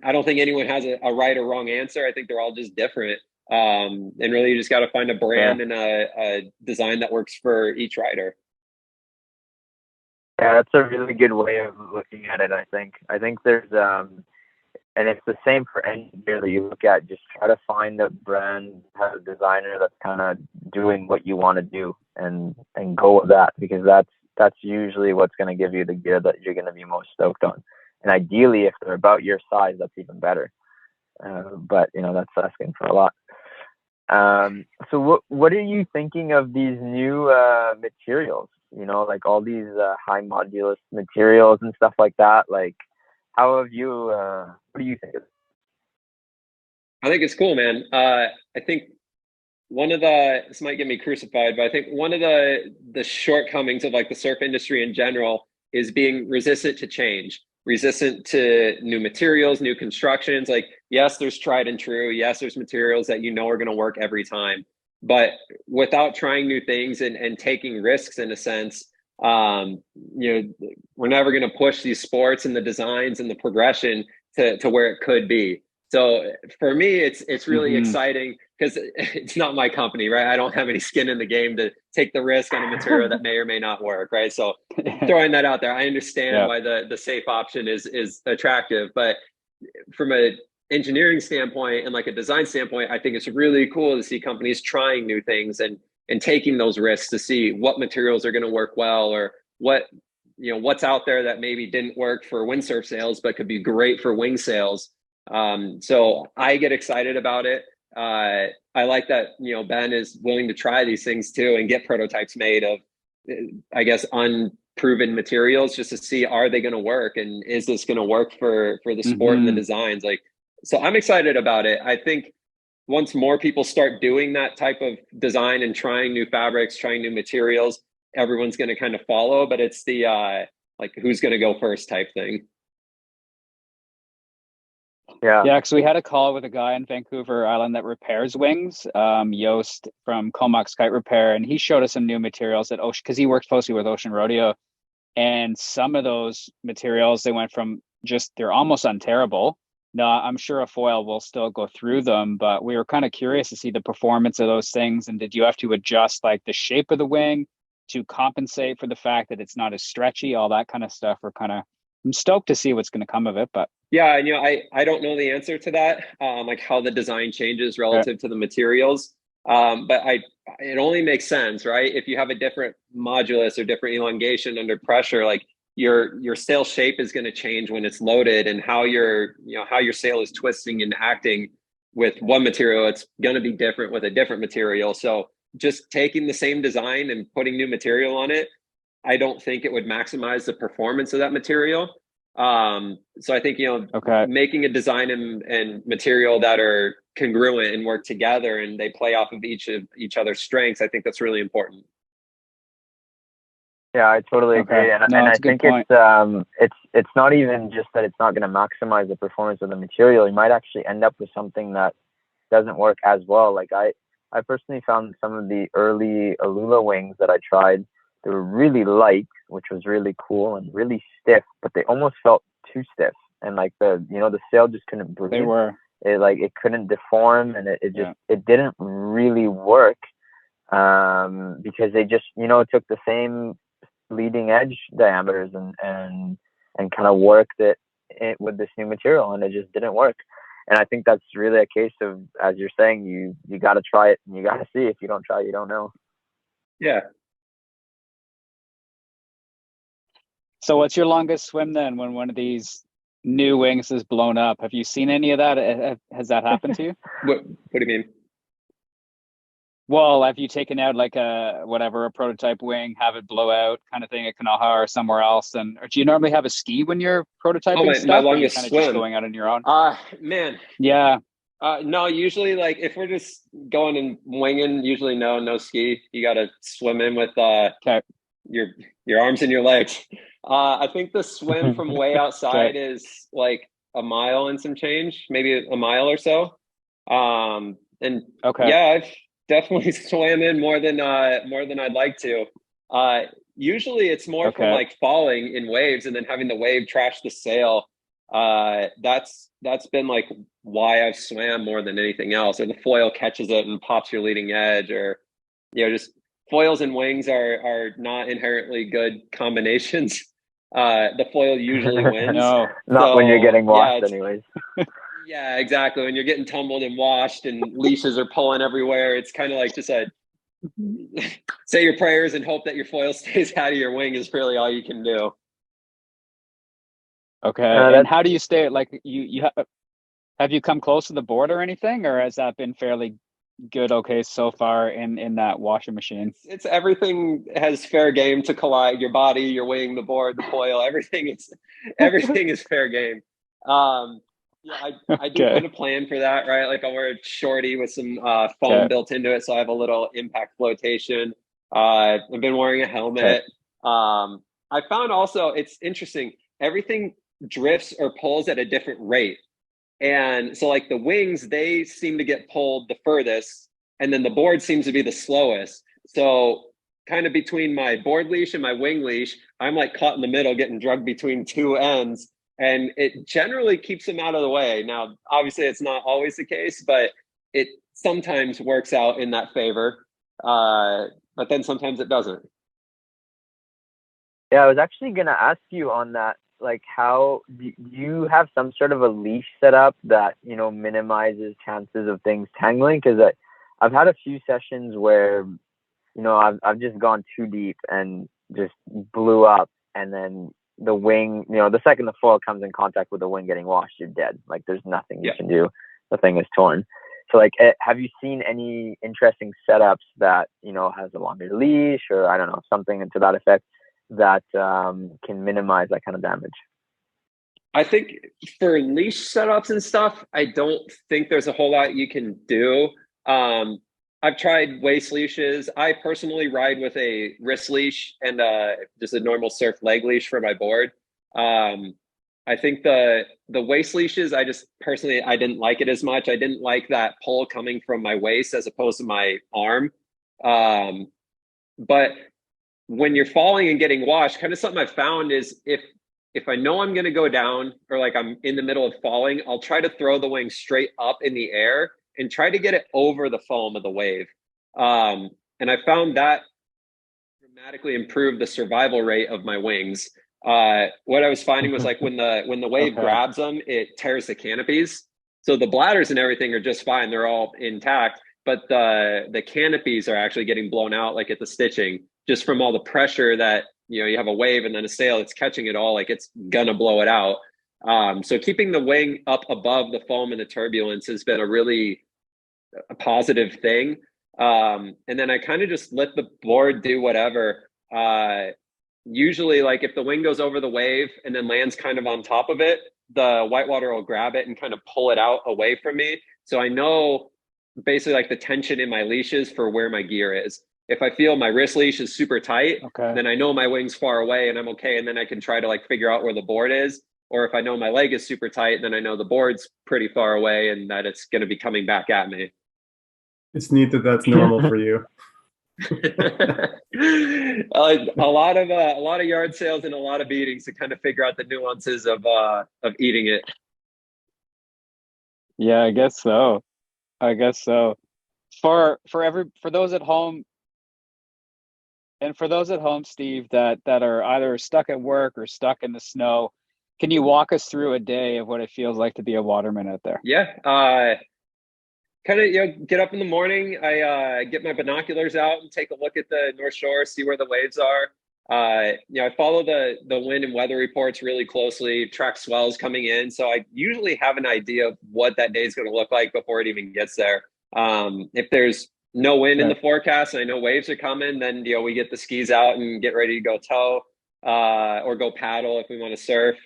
I don't think anyone has a right or wrong answer. I think they're all just different. And really, you just got to find a brand and a design that works for each rider. Yeah, that's a really good way of looking at it. I think there's and it's the same for any gear that you look at. Just try to find a brand, have a designer that's kind of doing what you want to do, and go with that, because that's usually what's going to give you the gear that you're going to be most stoked on. And ideally, if they're about your size, that's even better. But that's asking for a lot. So what are you thinking of these new materials? Like all these high modulus materials and stuff like that. Like, how have you? What do you think of it? I think it's cool, man. I think this might get me crucified, but I think one of the shortcomings of like the surf industry in general is being resistant to change, resistant to new materials, new constructions. Like, yes, there's tried and true. Yes, there's materials that are going to work every time. But without trying new things and taking risks in a sense, we're never going to push these sports and the designs and the progression to where it could be. So for me, it's really exciting because it's not my company, right? I don't have any skin in the game to take the risk on a material that may or may not work, right? So throwing that out there, I understand why the safe option is attractive, but from a engineering standpoint and like a design standpoint, I think it's really cool to see companies trying new things and taking those risks to see what materials are going to work well, or what's out there that maybe didn't work for windsurf sails but could be great for wing sails. So I get excited about it. I like that Ben is willing to try these things too and get prototypes made of, I guess, unproven materials, just to see, are they going to work, and is this going to work for the sport and the designs? Like, so I'm excited about it. I think once more people start doing that type of design and trying new fabrics, trying new materials, everyone's going to kind of follow. But it's the like, who's going to go first type thing. Yeah. Yeah, because we had a call with a guy in Vancouver Island that repairs wings, Yost from Comox Kite Repair, and he showed us some new materials at Ocean, because he works closely with Ocean Rodeo. And some of those materials, they went from they're almost unterrible. Now, I'm sure a foil will still go through them, but we were kind of curious to see the performance of those things. And did you have to adjust like the shape of the wing to compensate for the fact that it's not as stretchy, all that kind of stuff? I'm stoked to see what's going to come of it, but yeah, I don't know the answer to that, like how the design changes relative to the materials. But it only makes sense, right? If you have a different modulus or different elongation under pressure, like your sail shape is going to change when it's loaded, and how your sail is twisting and acting with one material, it's going to be different with a different material. So just taking the same design and putting new material on it, I don't think it would maximize the performance of that material. So I think, making a design and material that are congruent and work together, and they play off of each other's strengths, I think that's really important. Yeah, I totally agree, and I think it's not even just that it's not going to maximize the performance of the material. You might actually end up with something that doesn't work as well. Like I personally found some of the early Alula wings that I tried, they were really light, which was really cool, and really stiff, but they almost felt too stiff, and like the sail just couldn't breathe. They were. It couldn't deform, and it didn't really work, because they just took the same leading edge diameters and kind of worked it with this new material, and it just didn't work. And I think that's really a case of, as you're saying, you got to try it and you got to see. If you don't try, you don't know. Yeah. So what's your longest swim then when one of these new wings is blown up? Have you seen any of that? Has that happened to you? What do you mean? Well, have you taken out like a whatever a prototype wing, have it blow out kind of thing at Kanaha or somewhere else? And or do you normally have a ski when you're Oh, prototyping my stuff, or are you kind longest of just swim. going out on your own? Man. Yeah. No, usually like if we're just going and winging, usually no ski. You got to swim in with Okay. your arms and your legs. I think the swim from way outside Okay. is like a mile and some change, maybe a mile or so. And Okay. yeah, I've definitely swam in more than I'd like to. Usually it's more from Okay. like falling in waves and then having the wave trash the sail. That's been like why I've swam more than anything else, or the foil catches it and pops your leading edge, or just foils and wings are not inherently good combinations. The foil usually wins. No. Not when you're So getting yeah, washed, anyways. yeah, exactly. When you're getting tumbled and washed and leashes are pulling everywhere, it's kind of like just a say your prayers and hope that your foil stays out of your wing is really all you can do. Okay. And That's how do you stay like have you come close to the board or anything, or has that been fairly good okay so far in that washing machine? It's everything has fair game to collide. Your body, your wing, the board, the foil, everything is fair game. Yeah, I do Okay. kind of plan for that, right? Like I'll wear a shorty with some foam Okay. built into it, so I have a little impact flotation. I've been wearing a Okay. helmet. I found also it's interesting. Everything drifts or pulls at a different rate. And so like the wings, they seem to get pulled the furthest, and then the board seems to be the slowest. So kind of between my board leash and my wing leash, I'm like caught in the middle, getting drugged between two ends. And it generally keeps them out of the way. Now, obviously, it's not always the case, but it sometimes works out in that favor. But then sometimes it doesn't. Yeah, I was actually gonna ask you on that. Like, how do you have some sort of a leash set up that minimizes chances of things tangling? Because I've had a few sessions where I've just gone too deep and just blew up, and then the wing, the second the foil comes in contact with the wing getting washed, you're dead. Like, there's nothing you Yeah. can do. The thing is torn. So, like, have you seen any interesting setups that has a longer leash, or I don't know, something to that effect that can minimize that kind of damage? I think for leash setups and stuff, I don't think there's a whole lot you can do. Um, I've tried waist leashes. I personally ride with a wrist leash and just a normal surf leg leash for my board. Um, I think the waist leashes, I just personally I didn't like it as much. I didn't like that pull coming from my waist as opposed to my arm. Um, but when you're falling and getting washed, kind of something I found is if I know I'm going to go down or like I'm in the middle of falling, I'll try to throw the wing straight up in the air and try to get it over the foam of the wave. And I found that dramatically improved the survival rate of my wings. What I was finding was like when the wave Okay. grabs them, it tears the canopies. So the bladders and everything are just fine; they're all intact. But the canopies are actually getting blown out, like at the stitching, just from all the pressure that you have a wave and then a sail that's catching it all, like it's gonna blow it out. So keeping the wing up above the foam and the turbulence has been a really positive thing. And then I kind of just let the board do whatever. Usually, like if the wing goes over the wave and then lands kind of on top of it, the whitewater will grab it and kind of pull it out away from me. So I know basically like the tension in my leashes for where my gear is. If I feel my wrist leash is super tight, Okay. then I know my wing's far away and I'm okay. And then I can try to like figure out where the board is. Or if I know my leg is super tight, then I know the board's pretty far away and that it's going to be coming back at me. It's neat that that's normal for you. A lot of yard sales and a lot of beatings to kind of figure out the nuances of eating it. Yeah, I guess so. I guess so. For those at home, and for those at home, Steve, that are either stuck at work or stuck in the snow, can you walk us through a day of what it feels like to be a waterman out there? Yeah, kind of get up in the morning. I get my binoculars out and take a look at the North Shore, see where the waves are. I follow the wind and weather reports really closely, track swells coming in. So I usually have an idea of what that day is going to look like before it even gets there. If there's no wind in the forecast and I know waves are coming, then we get the skis out and get ready to go tow, or go paddle if we want to surf.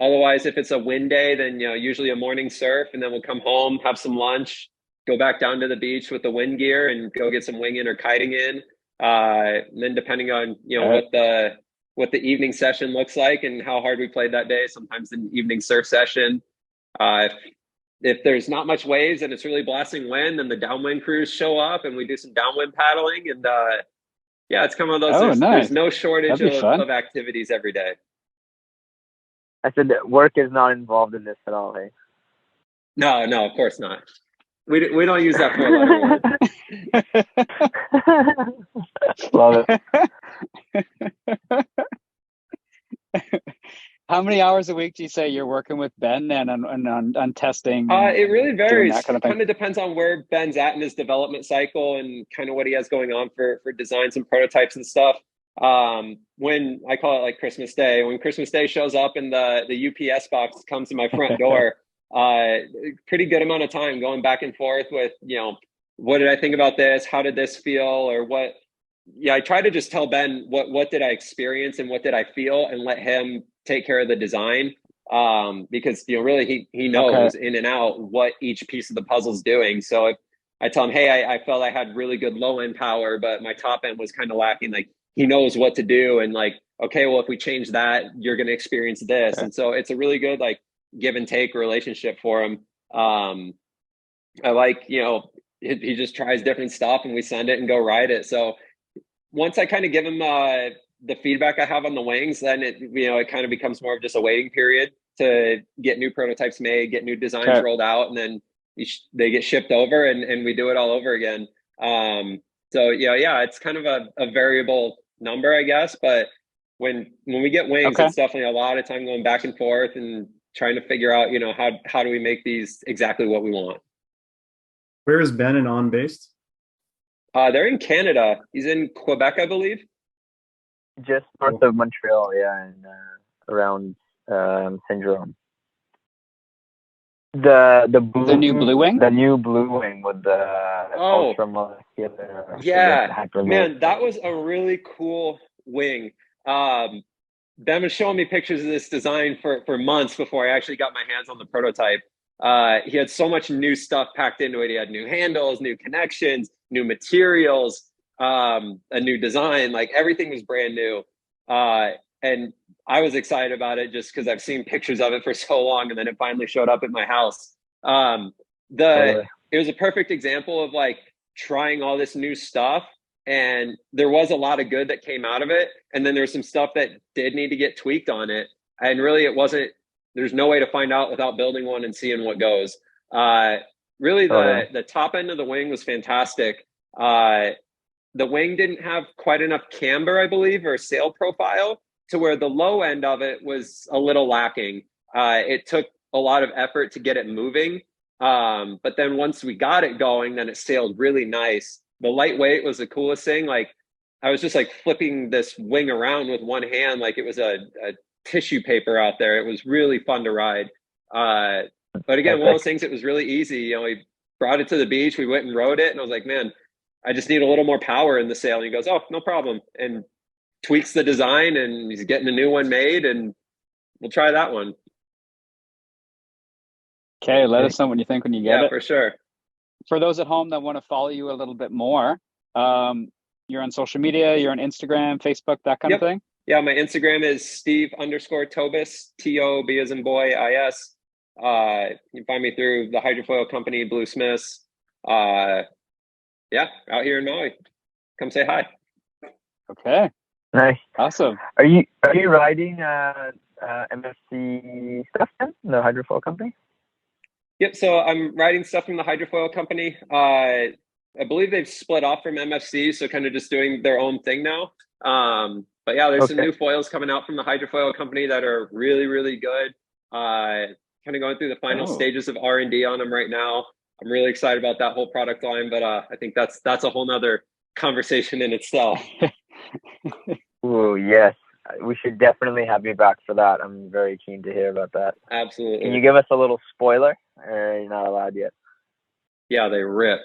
Otherwise, if it's a wind day, then usually a morning surf, and then we'll come home, have some lunch, go back down to the beach with the wind gear and go get some winging or kiting in. And then depending on what the evening session looks like and how hard we played that day, sometimes an evening surf session. If there's not much waves and it's really blasting wind, then the downwind crews show up and we do some downwind paddling. And it's kind of those. There's no shortage of activities every day. I said that work is not involved in this at all, hey? No, of course not. We don't use that four-letter word. Love it. How many hours a week do you say you're working with Ben and on testing? It really varies. That kind of depends on where Ben's at in his development cycle and kind of what he has going on for designs and prototypes and stuff. When I call it like Christmas Day, when Christmas Day shows up and the UPS box comes to my front door, pretty good amount of time going back and forth with, what did I think about this? How did this feel? Or what? Yeah, I try to just tell Ben what did I experience and what did I feel, and let him take care of the design. Because really he knows in and out what each piece of the puzzle is doing. So if I tell him, hey, I felt I had really good low end power, but my top end was kind of lacking, like he knows what to do, and like, okay, well, if we change that, you're going to experience this. And so it's a really good like give and take relationship for him. I like, he just tries different stuff and we send it and go ride it. So once I kind of give him the feedback I have on the wings, then it kind of becomes more of just a waiting period to get new prototypes made, get new designs rolled out, and then they get shipped over and we do it all over again. So it's kind of a variable number, I guess. But when we get wings, it's definitely a lot of time going back and forth and trying to figure out, how do we make these exactly what we want. Where is Ben and On based? They're in Canada. He's in Quebec, I believe. Just north of Montreal, and around Saint Jerome. The new blue wing? The new blue wing with the man, that was a really cool wing. Ben was showing me pictures of this design for months before I actually got my hands on the prototype. He had so much new stuff packed into it. He had new handles, new connections, new materials, a new design. Like everything was brand new. And I was excited about it just because I've seen pictures of it for so long, and then it finally showed up at my house. It was a perfect example of like trying all this new stuff, and there was a lot of good that came out of it. And then there's some stuff that did need to get tweaked on it. And really there's no way to find out without building one and seeing what goes. Really the top end of the wing was fantastic. The wing didn't have quite enough camber, I believe, or sail profile to where the low end of it was a little lacking. It took a lot of effort to get it moving. But then once we got it going, then it sailed really nice. The lightweight was the coolest thing. Like I was just like flipping this wing around with one hand, like it was a tissue paper out there. It was really fun to ride. But again, one of those things, it was really easy. We brought it to the beach, we went and rode it, and I was like, man, I just need a little more power in the sail. And he goes, oh, no problem. And tweaks the design, and he's getting a new one made, and we'll try that one. Okay, let us know what you think when you get it. Yeah, for sure. For those at home that want to follow you a little bit more, you're on social media, you're on Instagram, Facebook, that kind of thing? Yeah, my Instagram is Steve_Tobis, T-O-B as in boy, I-S. You can find me through the hydrofoil company, Blue Smiths. Out here in Maui. Come say hi. Okay. Nice. Awesome. Are you riding MFC stuff then, the hydrofoil company? Yep. So I'm riding stuff from the hydrofoil company. I believe they've split off from MFC, so kind of just doing their own thing now. But yeah, there's some new foils coming out from the hydrofoil company that are really, really good. Kind of going through the final stages of R&D on them right now. I'm really excited about that whole product line, but I think that's a whole nother conversation in itself. Ooh, yes. We should definitely have you back for that. I'm very keen to hear about that. Absolutely. Can you give us a little spoiler? Or you're not allowed yet? Yeah, they rip.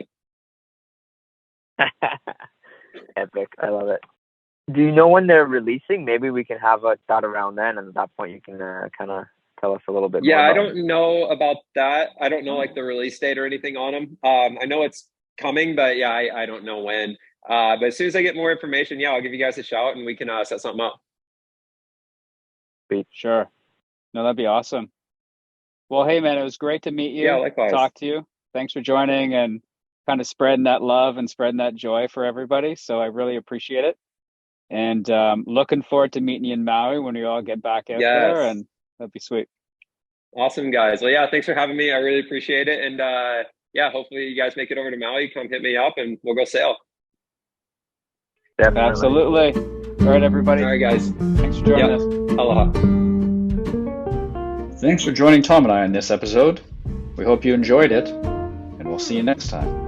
Epic. I love it. Do you know when they're releasing? Maybe we can have a chat around then, and at that point you can kind of tell us a little bit Yeah, more I about don't know about that. I don't know like the release date or anything on them. I know it's coming, but yeah, I don't know when. But as soon as I get more information, yeah, I'll give you guys a shout and we can set something up. Sure. No, that'd be awesome. Well, hey man, it was great to meet you. Yeah, likewise. Talk to you. Thanks for joining and kind of spreading that love and spreading that joy for everybody. So I really appreciate it. And looking forward to meeting you in Maui when we all get back out there, Yes. and that'd be sweet. Awesome, guys. Well, yeah, thanks for having me. I really appreciate it. And yeah, hopefully you guys make it over to Maui. Come hit me up and we'll go sail. Definitely. Absolutely. All right, everybody. All right, guys. Thanks for joining us. Aloha. Thanks for joining Tom and I on this episode. We hope you enjoyed it, and we'll see you next time.